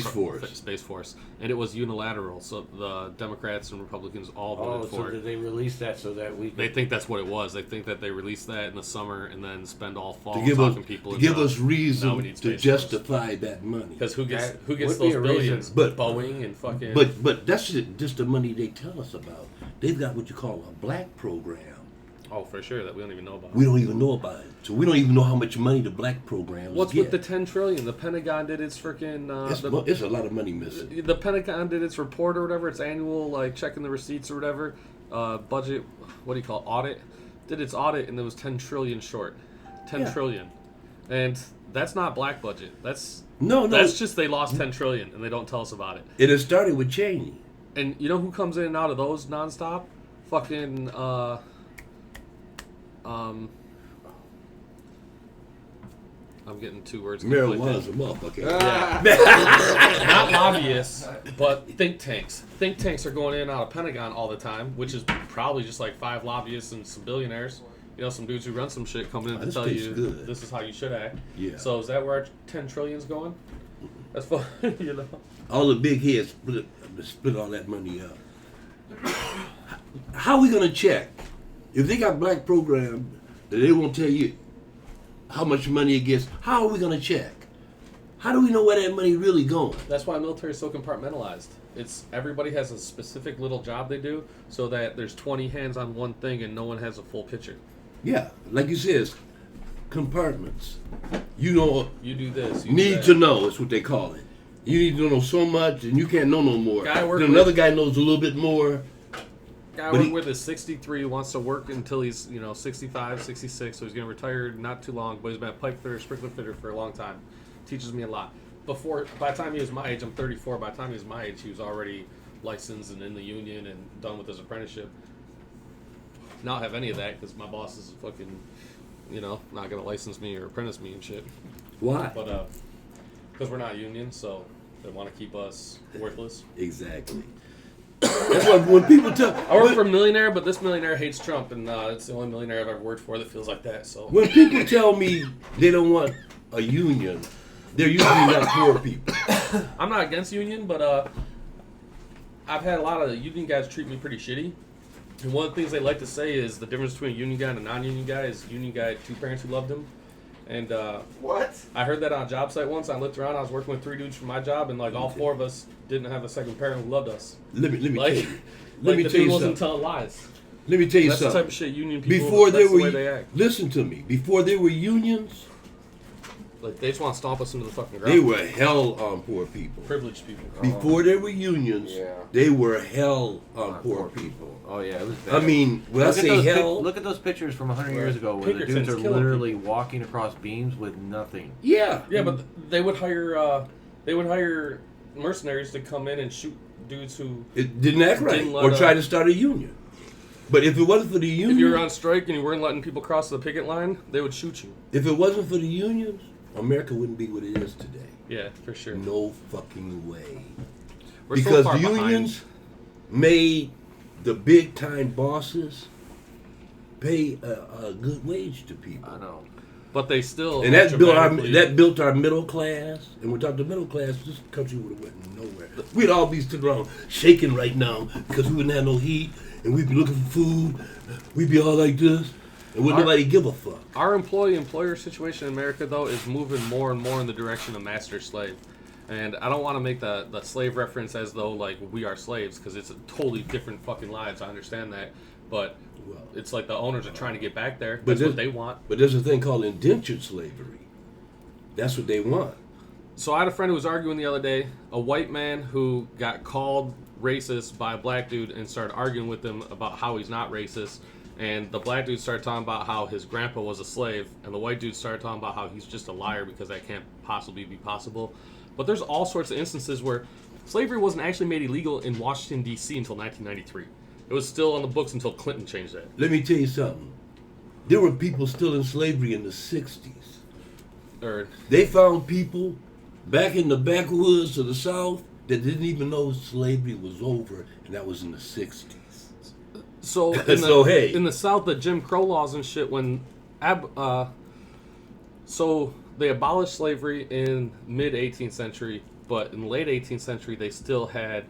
Force, and it was unilateral. So the Democrats and Republicans all Oh, voted so for did it. they release that so that we They could... think that's what it was. They think that they released that in the summer and then spend all fall To give us, talking people. to give us now we reason need to Space Force. justify that money. Because who gets That would be those a reason. billions? But- Boeing and fucking. But that's just the money they tell us about. They've got what you call a black program. oh, for sure, that we don't even know about. We don't even know about it. So we don't even know how much money the black programs What's get. with the 10 trillion? The Pentagon did its freaking. It's a lot of money missing. The Pentagon did its report or whatever, its annual like checking the receipts or whatever, budget. What do you call it, audit? Did its audit and it was 10 trillion short, 10 Yeah. trillion, and that's not black budget. That's No, that's just they lost 10 trillion and they don't tell us about it. It has started with Cheney. And you know who comes in and out of those nonstop? Fucking I'm getting two words. Marijuana's a motherfucker. Yeah. Not lobbyists, but think tanks. Think tanks are going in and out of Pentagon all the time, which is probably just like 5 lobbyists and some billionaires. You know, some dudes who run some shit coming in to This tell tastes you good. this is how you should act. Yeah. So is that where our 10 trillion's going? That's fun, you know. All the big heads split all that money up. How are we gonna check if they got black program that they won't tell you how much money it gets? How are we gonna check? How do we know where that money really going? That's why military is so compartmentalized. It's everybody has a specific little job they do, so that there's 20 hands on one thing and no one has a full picture. Yeah, like you said, it's compartments. You don't You do this. You do need that. to know. It's what they call it. You need to know so much, and you can't know no more. Guy I work Then with- another guy knows a little bit more. Guy I But work he- with is 63, wants to work until he's 65, 66, so he's gonna retire not too long. But he's been a pipe fitter, sprinkler fitter for a long time. Teaches me a lot. By the time he was my age, I'm 34. By the time he was my age, he was already licensed and in the union and done with his apprenticeship. Not have any of that because my boss is fucking, not gonna license me or apprentice me and shit. Why? But because we're not union, so they want to keep us worthless. Exactly. That's why when people tell I work for a millionaire, but this millionaire hates Trump, and it's the only millionaire I've ever worked for that feels like that. So when people tell me they don't want a union, they're usually not poor people. I'm not against union, but I've had a lot of union guys treat me pretty shitty. And one of the things they like to say is the difference between a union guy and a non-union guy is union guy had 2 parents who loved him. And What? I heard that on a job site once. I looked around. I was working with 3 dudes from my job, and like all 4 of us didn't have a second parent who loved us. Let me Like, tell you. Let me the tell dude you wasn't something. telling lies. Let me tell you That's the something. type of shit union people. Before there that's the were, way they act. listen to me. Before there were unions, Like they just want to stomp us into the fucking ground. they were hell on poor people. privileged people. Before there were unions, Yeah. they were hell on poor people. Oh yeah, it was bad. I mean, when I Look at say those hell, look at those pictures from 100 years ago where the Pinkerton's dudes are killing literally walking across beams with nothing. yeah, Yeah, but they would hire mercenaries to come in and shoot dudes who. it didn't act right Didn't let or up. try to start a union. But if it wasn't for the union, If you were on strike and you weren't letting people cross the picket line, they would shoot you. if it wasn't for the unions, America wouldn't be what it is today. Yeah, for sure. No fucking way. We're so Because far the behind. unions made the big time bosses pay a good wage to people. I know. But they still. And that dramatically- built our middle class. And without the middle class, this country would have went nowhere. We'd all be sitting around shaking right now because we wouldn't have no heat, and we'd be looking for food. We'd be all like this. And would nobody give a fuck? Our employee-employer situation in America, though, is moving more and more in the direction of master-slave. And I don't want to make the slave reference as though, like, we are slaves, because it's a totally different fucking lives. I understand that. But it's like the owners are trying to get back there. That's what they want. But there's a thing called indentured slavery. That's what they want. So I had a friend who was arguing the other day, a white man who got called racist by a black dude and started arguing with him about how he's not racist. And the black dude started talking about how his grandpa was a slave, and the white dude started talking about how he's just a liar because that can't possibly be possible. But there's all sorts of instances where slavery wasn't actually made illegal in Washington, D.C. until 1993. It was still on the books until Clinton changed that. Let me tell you something. There were people still in slavery in the 60s. They found people back in the backwoods of the South that didn't even know slavery was over, and that was in the 60s. So in the South, the Jim Crow laws and shit, so they abolished slavery in mid 18th century, but in the late 18th century they still had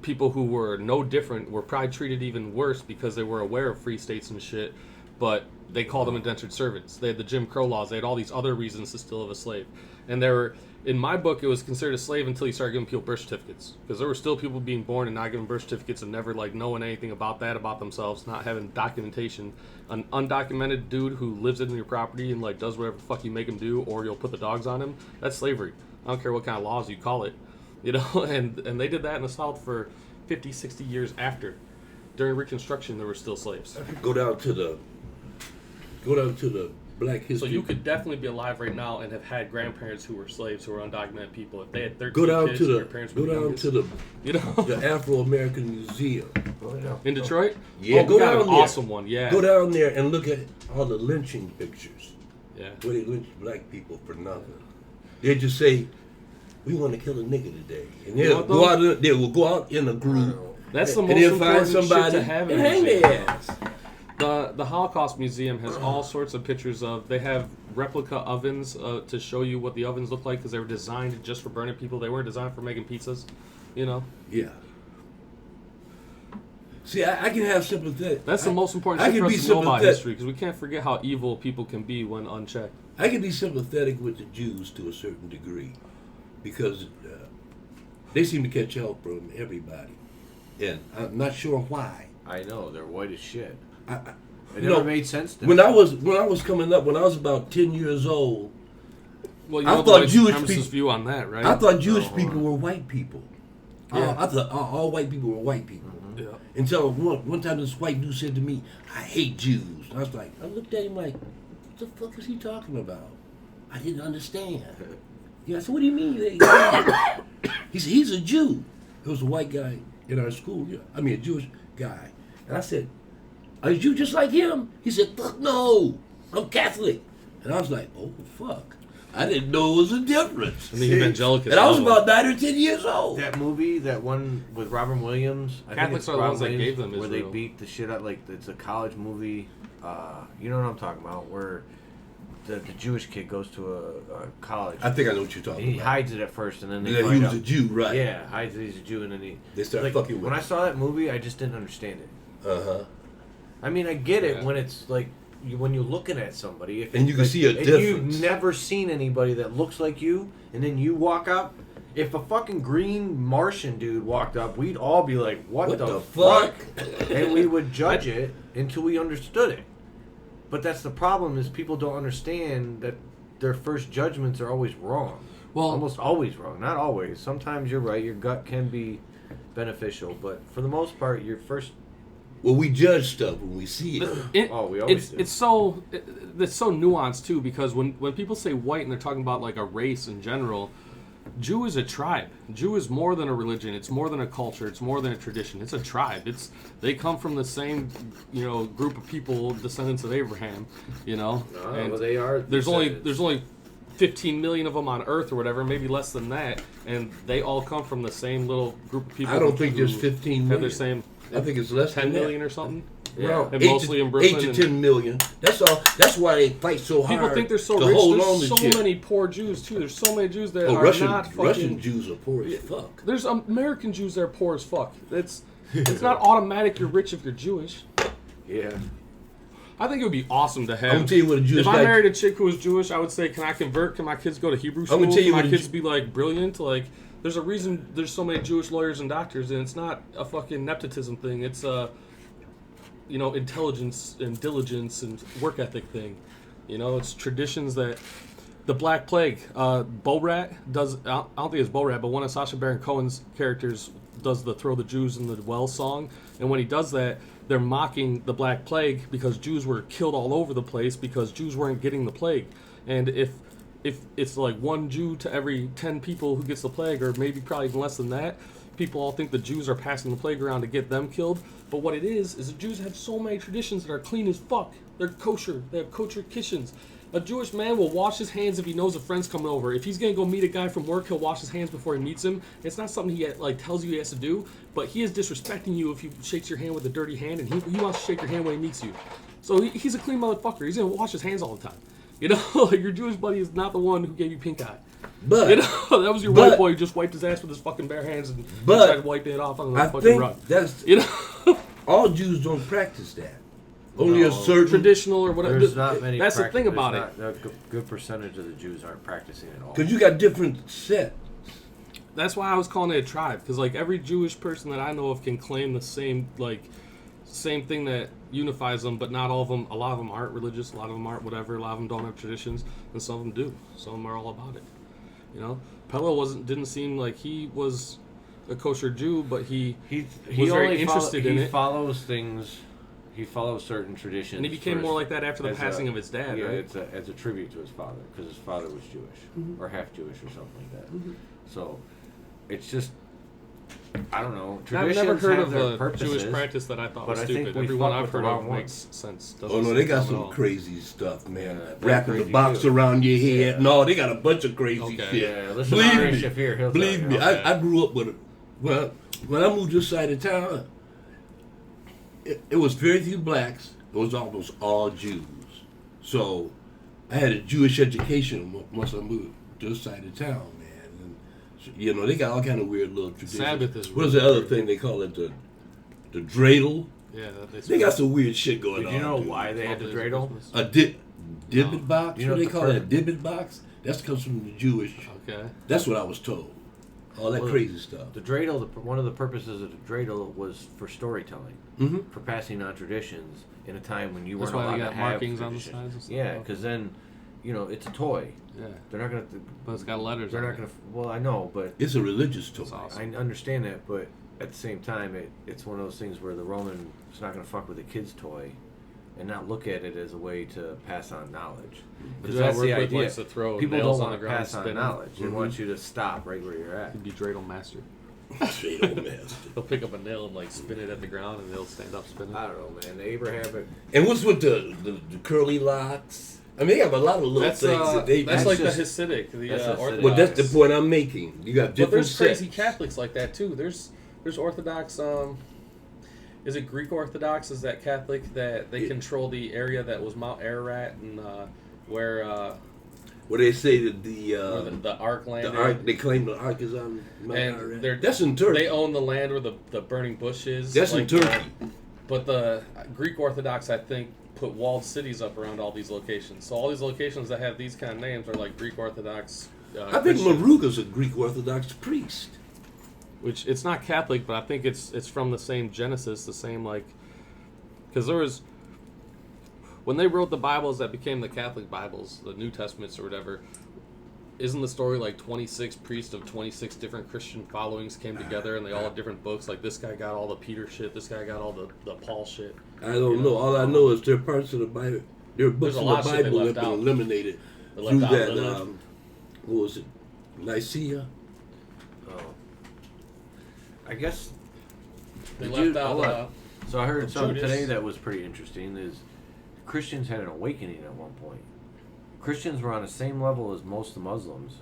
people who were no different, were probably treated even worse because they were aware of free states and shit, but they called them indentured servants. They had the Jim Crow laws. They had all these other reasons to still have a slave. And there were, in my book, it was considered a slave until you started giving people birth certificates. Because there were still people being born and not giving birth certificates and never, like, knowing anything about that, about themselves, not having documentation. An undocumented dude who lives in your property and, like, does whatever the fuck you make him do, or you'll put the dogs on him, that's slavery. I don't care what kind of laws you call it. You know, and they did that in the South for 50, 60 years after. During Reconstruction, there were still slaves. Go down to the Black History. So you could definitely be alive right now and have had grandparents who were slaves, who were undocumented people. If they had 13 kids, their parents were the Afro-American Museum. In Detroit? Yeah, go down there. Awesome one, yeah. Go down there and look at all the lynching pictures. Yeah. Where they lynch black people for nothing. They just say, we want to kill a nigga today. And they will go out in a group. That's the most important shit to have in a hang museum. their ass. The Holocaust Museum has all sorts of pictures of, they have replica ovens to show you what the ovens look like because they were designed just for burning people. They weren't designed for making pizzas, you know? Yeah. See, I can have sympathy. That's the most important shit for us to know about history because we can't forget how evil people can be when unchecked. I can be sympathetic with the Jews to a certain degree because they seem to catch help from everybody. And I'm not sure why. I know, they're white as shit. It never made sense to me. When I was coming up, when I was about 10 years old, well, you I know thought Jewish people's view on that, right? I thought Jewish people were white people. Yeah. I thought all white people were white people. Yeah. Until one time this white dude said to me, "I hate Jews." And I was like, I looked at him like, what the fuck is he talking about? I didn't understand. Yeah, I said, what do you mean you hate Jews? He said, he's a Jew. There was a white guy in our school. I mean, a Jewish guy. And I said, are you just like him? He said, fuck no, I'm Catholic. And I was like, oh, fuck. I didn't know it was a difference. And the evangelical. And I was about 9 or 10 years old. That movie, that one with Robin Williams. Catholics are the ones that gave them where Israel. they beat the shit out, like, it's a college movie. You know what I'm talking about, where the Jewish kid goes to a college. I think I know what you're talking about. He hides it at first, and then they he find was out. a Jew, right? Yeah, hides that he's a Jew, and then they start fucking with when him. I saw that movie, I just didn't understand it. Uh-huh. I mean, I get it when it's like when you're looking at somebody, and you can see a difference. And you've never seen anybody that looks like you, and then you walk up. If a fucking green Martian dude walked up, we'd all be like, "What the fuck?" And we would judge it until we understood it. But that's the problem: is people don't understand that their first judgments are always wrong. Well, almost always wrong. Not always. Sometimes you're right. Your gut can be beneficial, but for the most part, your first. Well, we judge stuff when we see it. We always do. It's so nuanced too because when people say white and they're talking about like a race in general, Jew is a tribe. Jew is more than a religion. It's more than a culture. It's more than a tradition. It's a tribe. They come from the same group of people, descendants of Abraham. Well, they are. There's only 15 million of them on Earth or whatever, maybe less than that, and they all come from the same little group of people. I don't think there's 15 million. Have their same. I think it's less 10 than million or something. Yeah, well, and mostly in Brooklyn. 8 to 10 million. That's all. That's why they fight so hard. People think they're so to rich. hold on There's to so shit. many poor Jews too. There's so many Jews that are not fucking. Russian Jews are poor as fuck. There's American Jews that are poor as fuck. It's not automatic you're rich if you're Jewish. Yeah. I think it would be awesome to have. I'm gonna tell you what a Jewish If I guy. married a chick who was Jewish, I would say, "Can I convert? Can my kids go to Hebrew school? gonna tell you Can my what a kids be like brilliant?" Like, there's a reason there's so many Jewish lawyers and doctors, and it's not a fucking nepotism thing. It's intelligence and diligence and work ethic thing. It's traditions that. The Black Plague, Borat does. I don't think it's Borat, but one of Sacha Baron Cohen's characters does the "Throw the Jews in the Well" song, and when he does that, they're mocking the Black Plague because Jews were killed all over the place because Jews weren't getting the plague, and if it's like 1 Jew to every 10 people who gets the plague, or maybe probably even less than that, people all think the Jews are passing the plague around to get them killed. But what it is the Jews have so many traditions that are clean as fuck. They're kosher. They have kosher kitchens. A Jewish man will wash his hands if he knows a friend's coming over. If he's gonna go meet a guy from work, he'll wash his hands before he meets him. It's not something he tells you he has to do, but he is disrespecting you if he shakes your hand with a dirty hand, and he wants to shake your hand when he meets you. So he's a clean motherfucker. He's gonna wash his hands all the time. Your Jewish buddy is not the one who gave you pink eye. But that was your white boy who just wiped his ass with his fucking bare hands and tried wiping it off on the I fucking think rug. that's all Jews don't practice that. Only a certain Traditional or whatever. There's not many. That's the thing about it. A good percentage of the Jews aren't practicing at all. because you got different sets. That's why I was calling it a tribe, because every Jewish person that I know of can claim the same thing that unifies them, but not all of them. A lot of them aren't religious. A lot of them aren't whatever. A lot of them don't have traditions, and some of them do. Some of them are all about it. Pella didn't seem like he was a kosher Jew, but he was very interested in it. He follows things. He follows certain traditions. And he became more like that after the passing of his dad, right? Yeah, as a tribute to his father, because his father was Jewish, or half Jewish or something like that. So, it's just, I don't know. Traditions I've never heard have of their a purposes, Jewish practice that I thought was but I think stupid. we Everyone fuck I've with the heard wrong of ones. makes sense. Oh no, they got some all. crazy stuff, man. Yeah, Wrapping the crazy box too. around your head. Yeah. No, they got a bunch of crazy Okay. shit. Yeah, listen Believe to Irish me. Chef here. He'll Believe tell me, you. I grew up with it. Well, when I moved this side of town, it was very few blacks. It was almost all Jews. So I had a Jewish education once I moved to this side of town, man. And, they got all kind of weird little traditions. Sabbath is What is the other thing they call it? The dreidel. Yeah, They got some weird shit going on. Did you know dude. why they had the dreidel? A dibbit box? You know What they the call that? Dibbit box? That comes from the Jewish. Okay. That's what I was told. All that Well, crazy stuff. The dreidel, one of the purposes of the dreidel was for storytelling, Mm-hmm. for passing on traditions in a time when you That's weren't why allowed they to got have markings on the traditions. sides and stuff. Yeah, because then, it's a toy. Yeah. They're not gonna. But it's got letters They're on not it. gonna. Well, I know, but It's a religious toy. That's awesome. I understand that. But at the same time, it's one of those things where the Roman's not gonna fuck with a kid's toy, and not look at it as a way to pass on knowledge. The Because dude I that's work the with idea. likes to throw People nails don't on want the to ground pass on spinning. knowledge. They want you to stop right where you're at. He'd be dreidel master. Straight old man. They'll pick up a nail and spin it at the ground, and they'll stand up spinning. I don't know, man. The Abrahamic. And what's with the curly locks? I mean, they have a lot of little That's things that they. that's that's like just- the Hasidic, the that's Hasidic. Orthodox. Well, that's the point I'm making. You got But different there's crazy sects. Catholics like that too. There's Orthodox. Is it Greek Orthodox? Is that Catholic that they control the area that was Mount Ararat and where Where they say that where the Ark landed? the ark, they claim the ark is on Mount And Ararat. That's in Turkey. They own the land where the burning bush is. That's in Turkey. But the Greek Orthodox, I think, put walled cities up around all these locations. So all these locations that have these kind of names are like Greek Orthodox. I think Christian. Maruga's a Greek Orthodox priest. Which it's not Catholic, but I think it's from the same Genesis, the same because there was when they wrote the Bibles that became the Catholic Bibles, the New Testaments or whatever. Isn't the story 26 priests of 26 different Christian followings came together and they all had different books? Like this guy got all the Peter shit, this guy got all the Paul shit. I don't know. All I know is there are parts of the Bible, there are books There's a in lot the of shit they Bible that left have been out. eliminated They through left out that. Lilith. What was it? Nicaea. Oh. I guess. They Did left you- out. hold on. So I heard something Judas. today that was pretty interesting. Is Christians had an awakening at one point. Christians were on the same level as most of the Muslims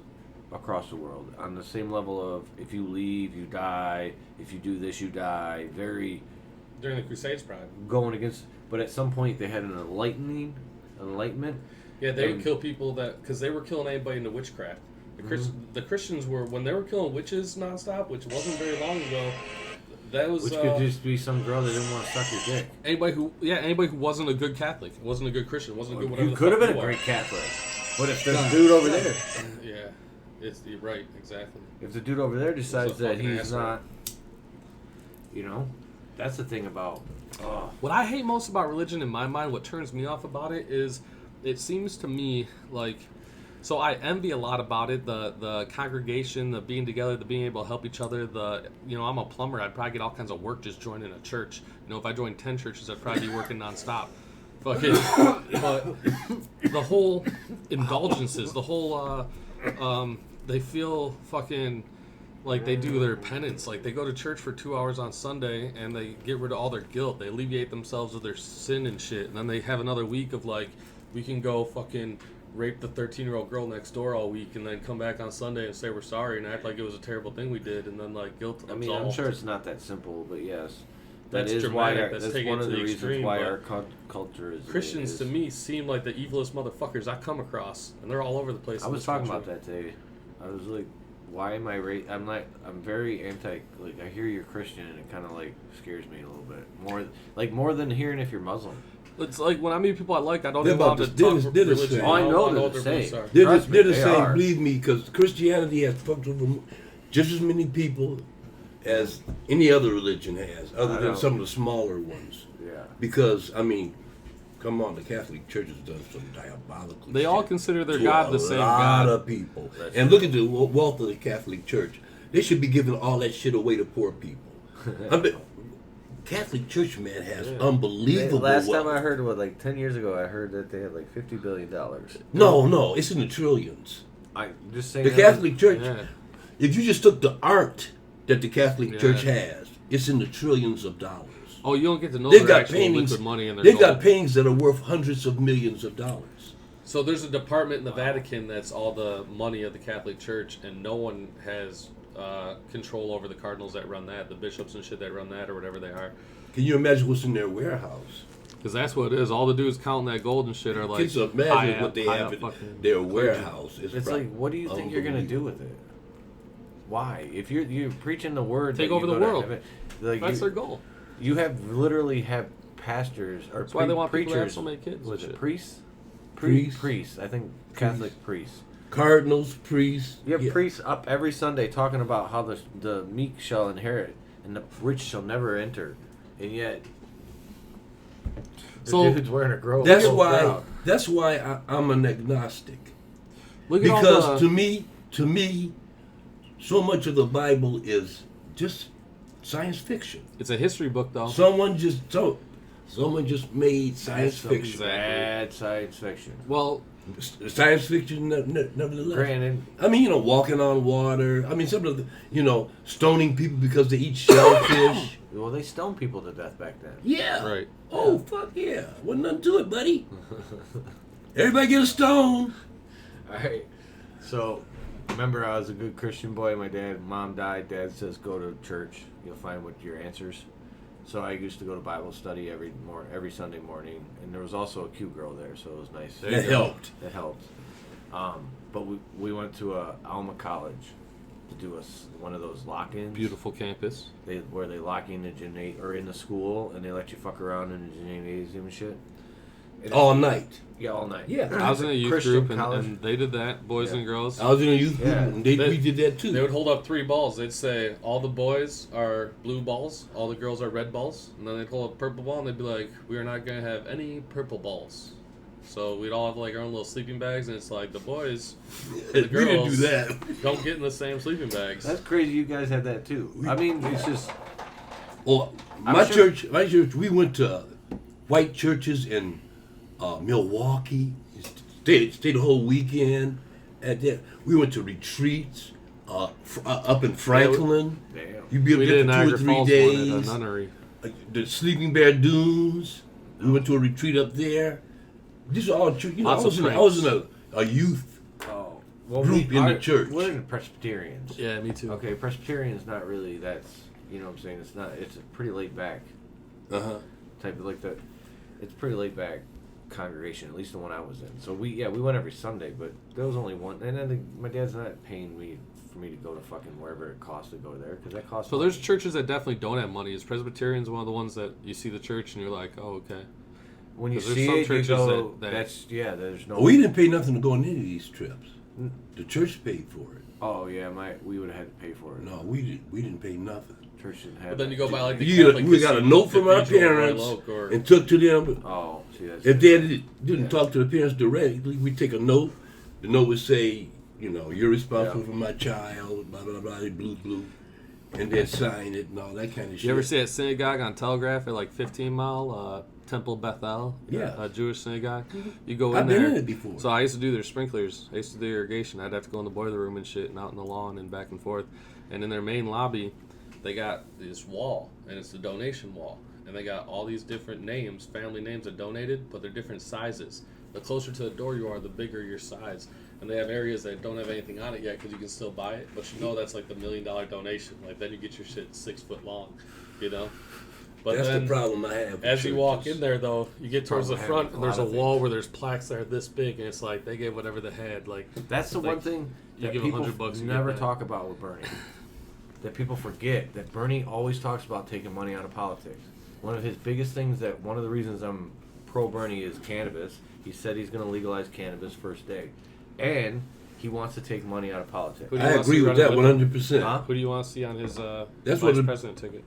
across the world. On the same level of if you leave, you die. If you do this, you die. Very During the Crusades, probably. going against. But at some point, they had an enlightenment. Yeah, they would And- kill people because they were killing anybody into witchcraft. The Christians were when they were killing witches nonstop, which wasn't very long ago. That was Which could just be some girl that didn't want to suck your dick. anybody who wasn't a good Catholic, wasn't a good Christian, wasn't a good whatever. You the could have fuck been a you are. great Catholic. But if there's a dude over there, Yeah, you're right, exactly. if the dude over there decides that fucking he's asshole. not, that's the thing about. What I hate most about religion in my mind, what turns me off about it, is it seems to me like, so I envy a lot about it, the congregation, the being together, the being able to help each other, I'm a plumber, I'd probably get all kinds of work just joining a church. If I joined 10 churches, I'd probably be working nonstop. But the whole indulgences, the whole, they feel fucking like they do their penance. Like they go to church for 2 hours on Sunday and they get rid of all their guilt. They alleviate themselves of their sin and shit. And then they have another week of like, we can go fucking rape the 13-year-old girl next door all week and then come back on Sunday and say we're sorry and act like it was a terrible thing we did and then like guilt absolved. I'm sure it's not that simple, but yes. That's That is dramatic. why That's that's taken one it of to the the reasons extreme, why but our culture is. Christians the way to me seem like the evilest motherfuckers I come across, and they're all over the place. I in was this talking country. about that today. I was like, why am I I'm very anti. Like I hear you're Christian, and it kind of like scares me a little bit more than hearing if you're Muslim. It's like when I meet people I like, I don't They're even about want to to- talk they're the religion. same. Oh, I know don't they're what the their beliefs same. are. Trust They're me, the they same, are. believe me, because Christianity has fucked over just as many people as any other religion has, I other know. than some of the smaller ones. Yeah. Because, come on, the Catholic Church has done some diabolical They shit all consider their to God a the same lot God. of people. And look at the wealth of the Catholic Church. They should be giving all that shit away to poor people. Catholic Church, man, has unbelievable Last wealth. time I heard, 10 years ago, I heard that they had like $50 billion. No, it's in the trillions. I'm just saying. The Catholic Church, Yeah. if you just took the art that the Catholic Yeah. Church has, it's in the trillions of dollars. Oh, you don't get to know They've their got actual paintings. liquid money and their They've gold. got paintings that are worth hundreds of millions of dollars. So there's a department in the Vatican that's all the money of the Catholic Church, and no one has control over the cardinals that run that, the bishops and shit that run that, or whatever they are. Can you imagine what's in their warehouse? Because that's what it is. All the dudes counting that gold and shit are like. Can you imagine what they have in their warehouse? It's like, what do you think you're gonna do with it? Why? If you're preaching the word, Take that over you the go to world. heaven, like That's their goal. You have literally have pastors or That's why they want people to have preachers. so many kids. Was and it shit. priests? Priests. Priests. I think Catholic priests. Cardinals, priests. You have priests up every Sunday talking about how the meek shall inherit and the rich shall never enter, and yet the So- dude's wearing a grove. That's gold why. crown. That's why I'm an agnostic. Look at all Because the, to me, so much of the Bible is just science fiction. it's a history book, though. Someone just made science Some fiction. bad science fiction. Well, Science fiction, nevertheless. Granted, I mean, walking on water. I mean, some of the, stoning people because they eat shellfish. well, they stoned people to death back then. Yeah. right. Oh, fuck yeah. Wasn't nothing to it, buddy. Everybody get a stone. All right. So, remember, I was a good Christian boy. Mom died. Dad says, go to church. You'll find what your answers. So I used to go to Bible study every Sunday morning, and there was also a cute girl there, so it was nice. That helped. That helped. But we went to Alma College to do one of those lock-ins. Beautiful campus. Where they lock you in the gymnasium or in the school, and they let you fuck around in the gymnasium and shit. And All night. Yeah, all night. Yeah. I was in a youth Christian group, college. and they did that, boys Yeah. and girls. I was in a youth group, Yeah. and we did that too. They would hold up 3 balls. They'd say, all the boys are blue balls, all the girls are red balls. And then they'd hold up a purple ball, and they'd be like, we are not going to have any purple balls. So we'd all have like our own little sleeping bags, and it's like, the boys and the we didn't do girls that. don't get in the same sleeping bags. That's crazy. You guys had that too. I mean, it's just Well, I'm my sure- church, we went to white churches in Milwaukee. Stayed the whole weekend at that. We went to retreats up in Franklin. damn. You'd be up We there did for 2 Niagara or 3 Falls one at a days. nunnery. The Sleeping Bear Dunes. We went to a retreat up there. These are all church. Lots of I was in a youth. Oh, well, Group in the church. We're in Presbyterians. Yeah, me too. Okay, Presbyterian's not really. That's you know what I'm saying. It's not. It's a pretty laid back Uh huh. type of like that. It's pretty laid back. congregation, at least the one I was in. So we went every Sunday, but there was only one. And then my dad's not paying me for me to go to fucking wherever it costs to go there, because that costs. So money. there's churches that definitely don't have money. Is Presbyterian's one of the ones that you see the church and you're like, oh, okay. When you 'Cause there's see some it, you churches go. that- That's there's no. We didn't pay nothing to go on any of these trips. The church paid for it. Oh yeah, we would have had to pay for it. No, we didn't pay nothing. Church didn't have. But then that. you go by like the We Catholic got a note from our Cathedral or parents Royal Oak or- and took to them. Oh, see that's. If they didn't talk to the parents directly, we take a note. The note would say, you're responsible for my child, blah, blah, blah, blue, and then sign it and all that kind of shit. You ever see that synagogue on Telegraph at like 15 Mile, Temple Bethel? Yeah. A Jewish synagogue? You go in I've there. been in it before. So I used to do their sprinklers. I used to do irrigation. I'd have to go in the boiler room and shit and out in the lawn and back and forth. And in their main lobby, they got this wall, and it's the donation wall. And they got all these different names, family names that donated, but they're different sizes. The closer to the door you are, the bigger your size. And they have areas that don't have anything on it yet because you can still buy it, but that's like the $1 million donation. Like then you get your shit 6 foot long, But That's then, the problem I have with as you walk churches. in there, though, you get towards the Problem front, having and a there's a lot of wall things. where there's plaques that are this big, and it's like they gave whatever they had. Like That's the like, one thing you that give people $100, you never get that. talk about with Bernie. That people forget that Bernie always talks about taking money out of politics. One of his biggest things one of the reasons I'm pro Bernie is cannabis. He said he's going to legalize cannabis first day, and he wants to take money out of politics. Who do you I want to agree see with that running 100%. Huh? Who do you want to see on his That's vice what the- president ticket?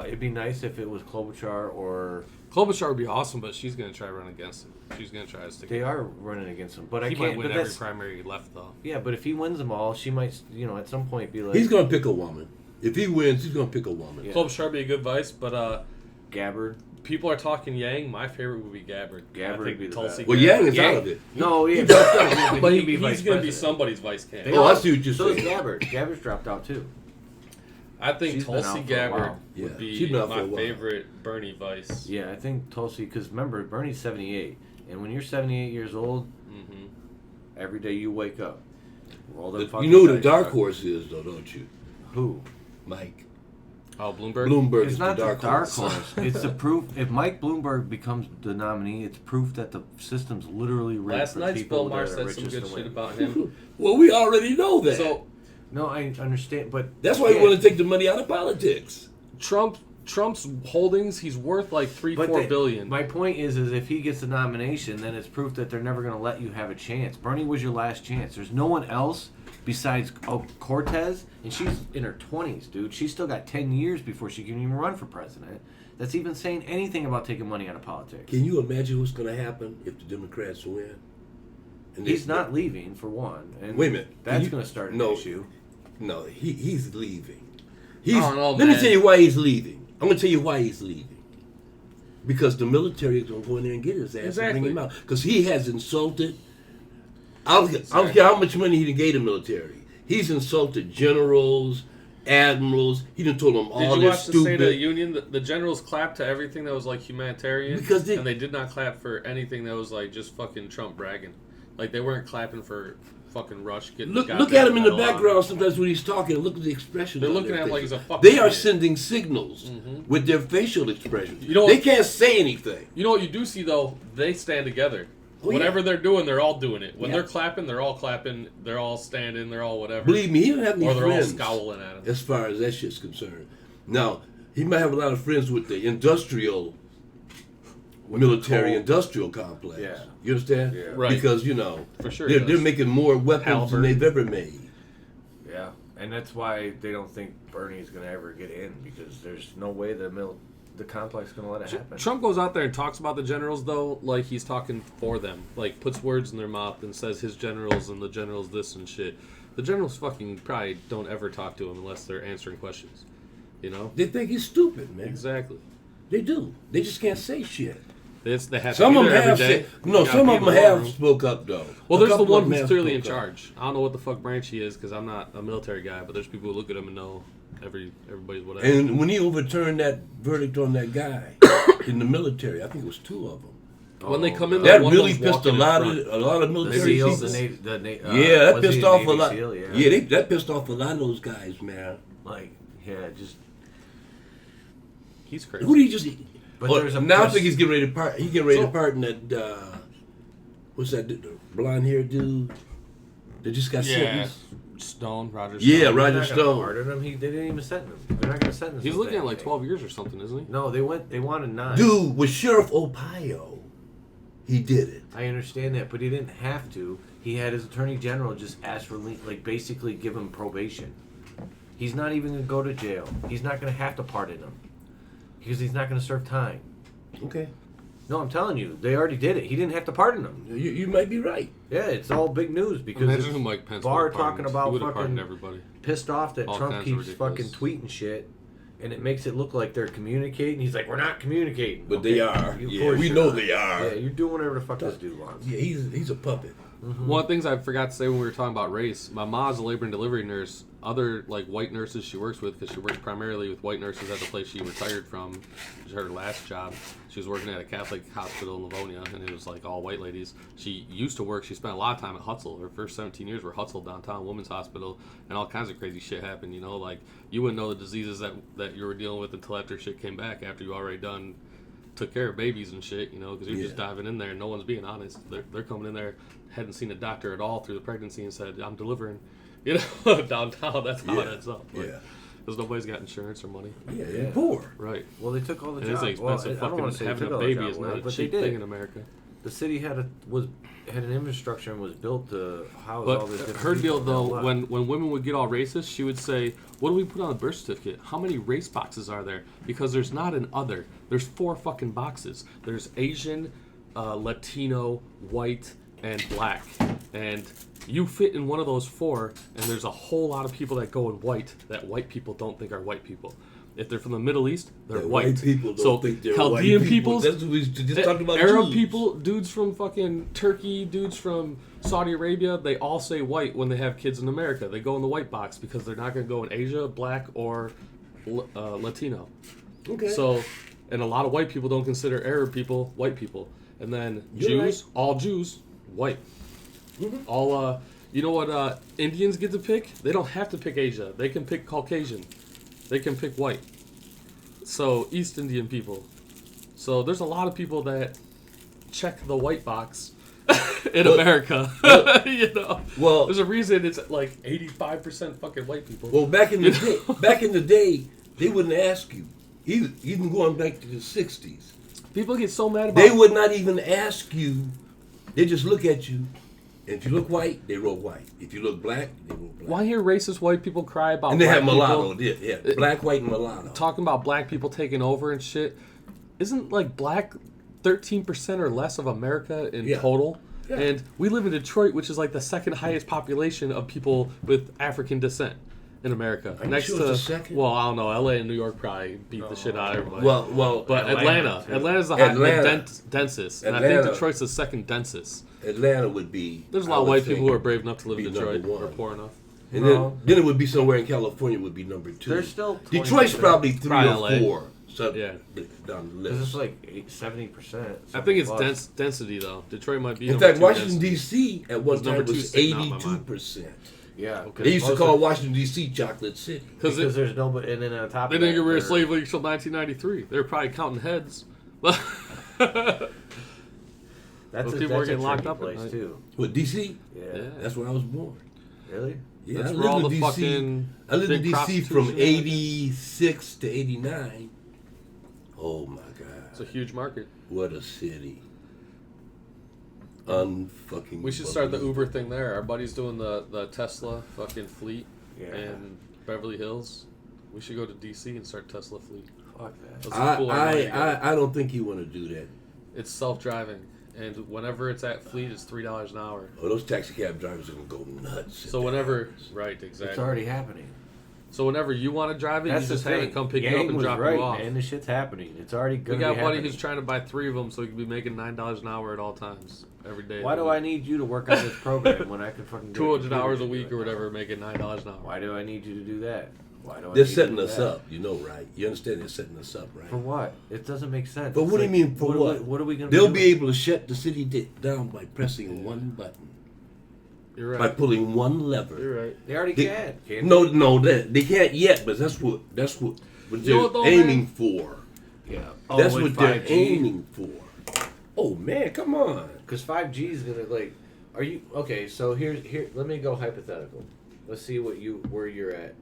It'd be nice if it was Klobuchar or Klobuchar would be awesome, but she's going to try to run against him. She's going to try to stick. they are running against him. But I He can't. might win But every that's, primary left, though. yeah, but if he wins them all, she might, at some point be like He's going to pick a woman. If he wins, he's going to pick a woman. Yeah. Klobuchar would be a good vice, but Gabbard. people are talking Yang. My favorite would be Gabbard. Gabbard I think would be the Tulsi best. Well, Gabbard. Yang is Yang. out of it. No, yeah, But he can be he's vice going to be president. somebody's vice They candidate. Oh, I all- see what you're so is saying. Gabbard. Gabbard's dropped out too. I think She's been Tulsi out for a Gabbard while. Yeah, would she's be been out for my a while. favorite Bernie vice. Yeah, I think Tulsi, because remember, Bernie's 78. And when you're 78 years old, Mm-hmm. every day you wake up. Roll them You fucking know who the dice, dark dog. horse is, though, don't you? Who? Mike. Oh, Bloomberg? Bloomberg It's is not the dark horse. horse. It's the proof. If Mike Bloomberg becomes the nominee, it's proof that the system's literally rigged Last for night's people Bill Maher that are said some richest good to shit win. about him. Well, we already know that. So No, I understand, but That's why you want to take the money out of politics. Trump's holdings, he's worth like $4 billion. My point is if he gets the nomination, then it's proof that they're never going to let you have a chance. Bernie was your last chance. There's no one else besides Cortez, and she's in her 20s, dude. She's still got 10 years before she can even run for president. That's even saying anything about taking money out of politics. Can you imagine what's going to happen if the Democrats win? And He's not leaving, for one. And Wait a minute. That's going to start an issue. No, he's leaving. I don't know, Let me man. tell you why he's leaving. I'm going to tell you why he's leaving. Because the military is going to go in there and get his ass and Exactly. bring him out. Because he has insulted. I don't care how much money he gave the military. He's insulted generals, admirals. He done told them all Did you this watch the State of the stupid. Union? The generals clapped to everything that was like humanitarian, Because and they did not clap for anything that was like just fucking Trump bragging. Like they weren't clapping for fucking Rush getting. Look the at him in the goddamn medal on. background sometimes when he's talking. Look at the expressions. They're on looking their at him like faces. he's a fucking They are idiot. sending signals with their facial expressions. You know they what- can't say anything. You know what you do see though? They stand together. Oh, Whatever yeah. they're doing, they're all doing it. When Yeah. they're clapping, they're all clapping. They're all standing. They're all whatever. Believe me, he don't have any or they're friends. all scowling at him. As far as that shit's concerned. Now, he might have a lot of friends with the industrial, military-industrial complex. Yeah. You understand? Yeah. Right. Because, For sure he they're does. making more weapons than they've ever made. Yeah, and that's why they don't think Bernie's going to ever get in, because there's no way the complex is going to let it happen. Trump goes out there and talks about the generals though, like he's talking for them. Like puts words in their mouth and says his generals and the generals this and shit. The generals fucking probably don't ever talk to him unless they're answering questions. You know? They think he's stupid, man. Exactly. They do. They just can't say shit. They have Some to of be them there have every day. said, no, You gotta some be of in them the have room. spoke up, though. Well, A there's the couple one of them who's have clearly in spoke up. charge. I don't know what the fuck branch he is because I'm not a military guy, but there's people who look at him and know everybody's whatever. And when he overturned that verdict on that guy in the military, I think it was 2 of them. when they come in, That one really was pissed walking a in lot front. of The military SEALs, people. yeah, That pissed off a lot. SEAL, That pissed off a lot of those guys, man. Like, yeah, just He's crazy. Who did he just? But Oh, there's a now I think he's getting ready to part. He's getting ready to part in that. What's that? The blonde haired dude that just got sentenced. Stone, Roger. Yeah, Stone. Roger They're not gonna Stone. pardon him. They didn't even sentence him. They're not going to sentence him. He's looking at like 12 years or something, isn't he? No, they wanted 9. Dude, with Sheriff Opio, he did it. I understand that, but he didn't have to. He had his attorney general just ask for basically give him probation. He's not even going to go to jail. He's not going to have to pardon him because he's not going to serve time. Okay. No, I'm telling you, they already did it. He didn't have to pardon him. You might be right. Yeah, it's all big news because Imagine who Mike Pence Barr would have talking pardoned. about He would have fucking pardoned everybody. pissed off that All Trump kinds of keeps ridiculous. fucking tweeting shit, and it makes it look like they're communicating. He's like, we're not communicating, But they are. Of Yeah, course we you're know not. they are. Yeah, you're doing whatever the fuck this dude wants. Yeah, he's a puppet. One of the things I forgot to say when we were talking about race, my mom's a labor and delivery nurse. Other white nurses she works with, because she works primarily with white nurses at the place she retired from, which is her last job. She was working at a Catholic hospital in Livonia, and it was all white ladies. She used to work. She spent a lot of time at Hutzel. Her first 17 years were Hutzel downtown Women's Hospital, and all kinds of crazy shit happened. You wouldn't know the diseases that you were dealing with until after shit came back, after you already took care of babies and shit, because you're just diving in there and no one's being honest. They're coming in there, hadn't seen a doctor at all through the pregnancy and said, I'm delivering, downtown. That's how it ends up. Because nobody's got insurance or money. Yeah, they're poor. Right. Well, they took all the It is jobs. expensive. I don't want to say having took a all the baby jobs is away, not a but cheap they did. thing in America. The city had an infrastructure and was built to house But all this. her deal, though, when women would get all racist, she would say, what do we put on the birth certificate? How many race boxes are there? Because there's not an other. There's 4 fucking boxes. There's Asian, Latino, white, and black. And you fit in one of those 4, and there's a whole lot of people that go in white that white people don't think are white people. If they're from the Middle East, they're That white. white people don't think they're Chaldean white people. peoples, That's what we just talked about. Arab Jews. people, dudes from fucking Turkey, dudes from Saudi Arabia, they all say white when they have kids in America. They go in the white box because they're not going to go in Asia, black, or Latino. Okay. So, and a lot of white people don't consider Arab people white people. And then You're Jews, all Jews, white. Mm-hmm. All, you know what Indians get to pick? They don't have to pick Asia. They can pick Caucasian. They can pick white. So, East Indian people. So, there's a lot of people that check the white box in America. Well, there's a reason it's 85% fucking white people. Well, back in the day, they wouldn't ask you. Even going back to the 60s. People get so mad about They would not even ask you. They just look at you. And if you look white, they roll white. If you look black, they roll black. Why hear racist white people cry about And they black have mulatto. people? Yeah, black, white, and mulatto. Talking about black people taking over and shit. Isn't black 13% or less of America in total? Yeah. And we live in Detroit, which is the second highest population of people with African descent in America. Are you sure it's the second? Well, I don't know. LA and New York probably beat the shit out of everybody. Well, but Atlanta's the densest, and I think Detroit's the second densest. Atlanta would be. There's a lot of white people who are brave enough to live in Detroit or poor enough. And then it would be somewhere in California would be number 2. There's still Detroit's probably 3 Probably or LA. 4. So down the Because list. it's 70%. I think it's density though. Detroit might be. In number fact, 2 Washington density. D.C. at one time number 2 was sticking out in my mind. 82%. Yeah. They used to call Washington D.C. Chocolate City. Because there's nobody, and then on top They of that, didn't get rid of slavery until 1993. They were probably counting heads. That's people were getting locked tricky up at place night. too. What, D.C.? Yeah. That's where I was born. Really? Yeah, That's I where all lived the in D.C. fucking I lived in big D.C. from prostitution 86 to 89. Oh my It's a God. huge market. What a city. Unfucking We should start the Uber thing there. Our buddy's doing the Tesla fucking fleet Yeah. in Beverly Hills. We should go to DC and start Tesla fleet. Fuck that. Let's pool our money together. I don't think you want to do that. It's self-driving, and whenever it's at fleet, it's $3 an hour. Oh, those taxi cab drivers are going to go nuts. So whenever, right, exactly. It's already happening. So whenever you want to drive it, That's you the just have it thing. come pick you Yang up and was drop right, you off. man. This shit's happening. It's already We going got to a be buddy happening. who's trying to buy 3 of them so he can be making $9 an hour at all times, every day. Why do I need you to work on this program when I can fucking do it 200 hours a week or whatever, making $9 an hour? Why do I need you to do that? Why do I They're need setting you to do us that? up. You know, right? You understand they're setting us up, right? For what? It doesn't make sense. But It's what do you mean for what? What are we going to They'll do? be able to shut the city down by pressing one button. You're right. By pulling one lever. You're right. They already They- can. No, they can't yet, but that's what You know they're what, though, aiming for. Yeah. That's with what they're 5G? aiming for. Oh man, come on. Because 5G is gonna like. Are you okay? So here. Let me go hypothetical. Let's see where you're at,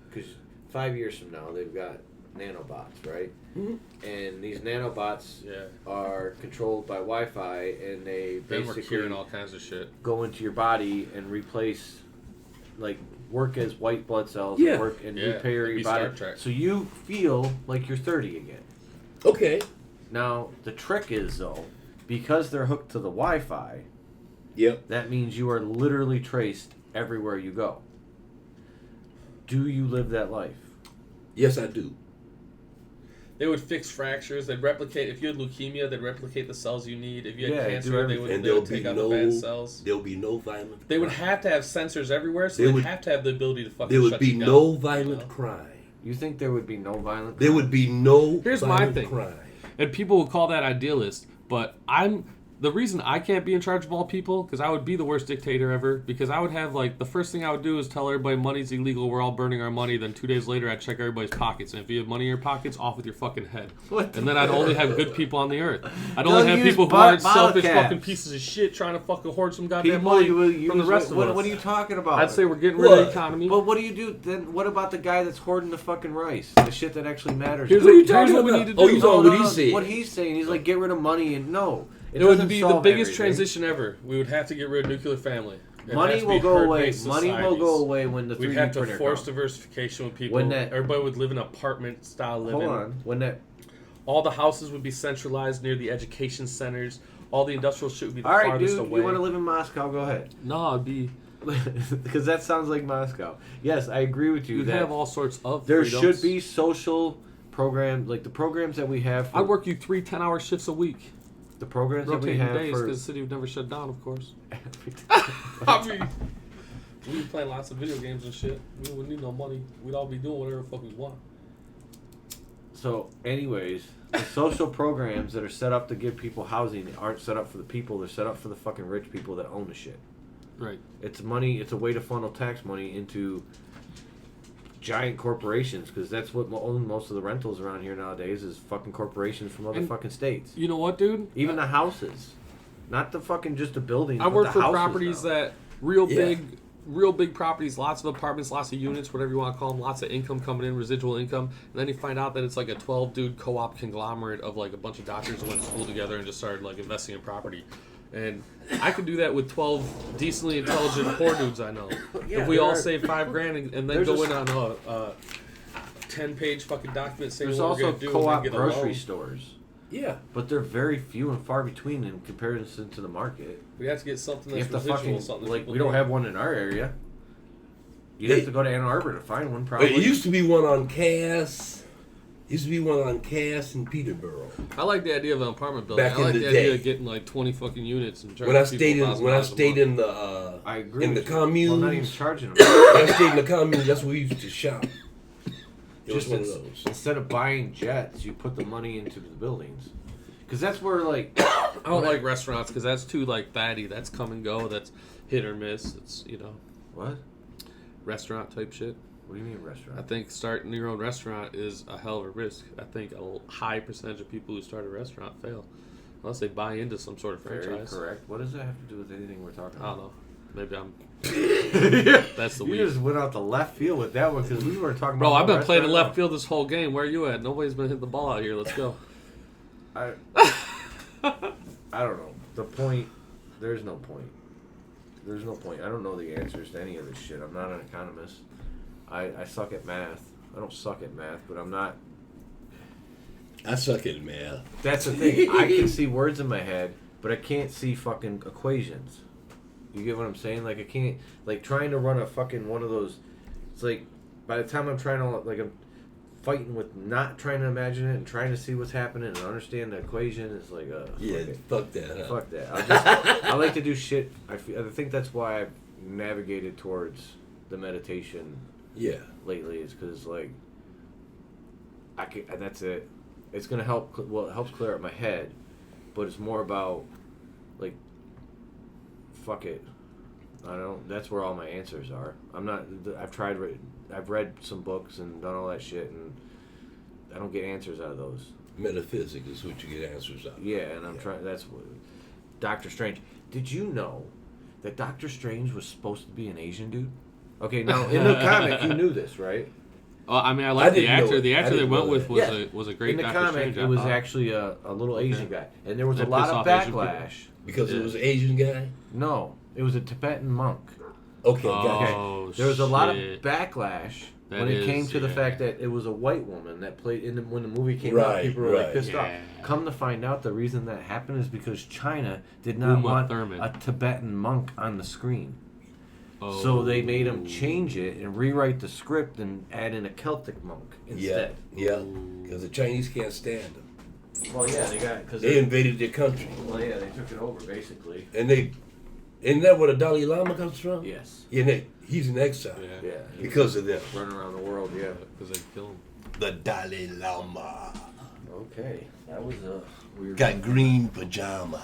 because 5 years from now they've got nanobots, right? Mhm. And these nanobots Yeah. are controlled by Wi-Fi, and they Then we're basically curing all kinds of shit. go into your body and replace, like, work as white blood cells, Yeah. and work and Yeah, repair it'd your be body. Star Trek. So you feel like you're 30 again. Okay. Now the trick is though, because they're hooked to the Wi-Fi, Yep. that means you are literally traced everywhere you go. Do you live that life? Yes, I do. They would fix fractures. They'd replicate. If you had leukemia, they'd replicate the cells you need. If you had Yeah, do cancer, they everything. would, And they there'll would be take out the bad cells. there'll be no violent. They would crime. have to have sensors everywhere, so They they'd would- have to have the ability to fucking There would shut be you down, no you violent know? crime. You think there would be no violent? There would be no Here's my violent thing. crime. And people will call that idealist, but the reason I can't be in charge of all people, because I would be the worst dictator ever, because I would have, like, the first thing I would do is tell everybody money's illegal, we're all burning our money, then 2 days later I'd check everybody's pockets, and if you have money in your pockets, off with your fucking head. What And then I'd only have good people on the earth. I'd Don't only have use people who aren't bottle selfish caps. fucking pieces of shit trying to fucking hoard some goddamn People money you will use from the rest of us. What are you talking about? I'd say we're getting rid of the What? economy. But what do you do then? What about the guy that's hoarding the fucking rice? The shit that actually matters. Here's What are you here's talking what we about? need to Oh, do. you talking what he said. What he's saying, he's like, get rid of money, and no. It would doesn't be the solve biggest everything. transition ever. We would have to get rid of nuclear family. It has Money to will be go away. herd-based Money will societies. go away when the 3D We'd have to printer force comes. diversification with people. When that- Everybody would live in apartment style living. Hold on. When that. All the houses would be centralized near the education centers. All the industrial shit would be the All right, farthest dude. away. You want to live in Moscow? Go ahead. No, it'd be. Because that sounds like Moscow. Yes, I agree with you. You'd that have all sorts of. there freedoms. should be social programs, like the programs that we have. For, I'd work you 3 10-hour shifts a week, the programs that we rotating have days, for. because the city would never shut down, of course. I mean, we'd be playing lots of video games and shit. We wouldn't need no money. We'd all be doing whatever the fuck we want. So, anyways, the social programs that are set up to give people housing aren't set up for the people. They're set up for the fucking rich people that own the shit. Right. It's money. It's a way to funnel tax money into giant corporations, because that's what own most of the rentals around here nowadays is fucking corporations from other And fucking states. You know what, dude? Even the houses, not the fucking just the buildings. I but work the for houses properties now. that real big properties, lots of apartments, lots of units, whatever you want to call them, lots of income coming in, residual income, and then you find out that it's like a 12-dude co-op conglomerate of like a bunch of doctors who went to school together and just started like investing in property. And I could do that with 12 decently intelligent poor dudes I know. Yeah, if we there all are- save $5,000 and then there's go a- in on a 10-page fucking document saying There's what we're also going to do co-op and then get a grocery loan. stores, Yeah. but they're very few and far between in comparison to the market. We have to get something You that's have to residual, fucking something that like people we don't need. have one in our area. You'd They- have to go to Ann Arbor to find one, probably. It used to be one on Cass. Used to be one on Cass in Peterborough. I like the idea of an apartment building. Back I like in the the idea day. of getting like 20 fucking units and charging When I people stayed in $1,000 when I a stayed month. in the I agree. in the with you. Well, not even communes. charging them. When I stayed in the commune, that's where we used to shop. It was Just one of those. instead of buying jets, you put the money into the buildings, because that's where like I don't like restaurants because that's too like fatty. That's come and go. That's hit or miss. It's what? restaurant type shit. What do you mean I restaurant? think starting your own restaurant is a hell of a risk. I think a high percentage of people who start a restaurant fail unless they buy into some sort of Very franchise. correct. What does that have to do with anything we're talking I don't about? know. Maybe I'm. Yeah. That's the You weed. just went out the left field with that one because we were talking Bro, about. I've been playing in restaurant. left field this whole game. Where are you at? Nobody's been hitting the ball out here. Let's go. I don't know. The point. There's no point. There's no point. I don't know the answers to any of this shit. I'm not an economist. I suck at math. I don't suck at math, but I'm not. I suck at math. That's the thing. I can see words in my head, but I can't see fucking equations. You get what I'm saying? Like I can't, like trying to run a fucking one of those. It's like by the time I'm trying to I'm fighting with not trying to imagine it and trying to see what's happening and understand the equation. It's like Yeah, fuck that. Huh? fuck that. I like to do shit. I think that's why I've navigated towards the meditation Yeah. lately. Is because like I can, and that's it. It's gonna help. Well, it helps clear up my head, but it's more about like fuck it. I don't. That's where all my answers are. I'm not. I've tried. I've read some books and done all that shit, and I don't get answers out of those. metaphysics is what you get answers out of. Yeah, and I'm trying. That's what Doctor Strange. Did you know that Doctor Strange was supposed to be an Asian dude? Okay, now in the comic, you knew this, right? I mean, I like the didn't know actor. it. The I actor they didn't went know with that. was a great In the Doctor comic, Strange. it was actually a little Asian guy, and there was a That lot pissed of off Asian people. backlash. Because it was an Asian guy? No, it was a Tibetan monk. Okay, gotcha. Oh, There was a lot of shit. backlash That when it came is, to the yeah. fact that it was a white woman that played when the movie came out. Right, People were like right. pissed off. Yeah. Come to find out, the reason that happened is because China did not Uma want Thurman. a Tibetan monk on the screen. Oh. So they made him change it and rewrite the script and add in a Celtic monk Yeah, instead. yeah. Because the Chinese can't stand them. Well, yeah, they got because They invaded their country. well, yeah, they took it over basically. And isn't that where the Dalai Lama comes from? Yes. Yeah, he's in exile. Yeah. Yeah. he Because of them. was running around the world. Yeah. Because they kill him. The Dalai Lama. Okay, that was a weird. Got green pajamas.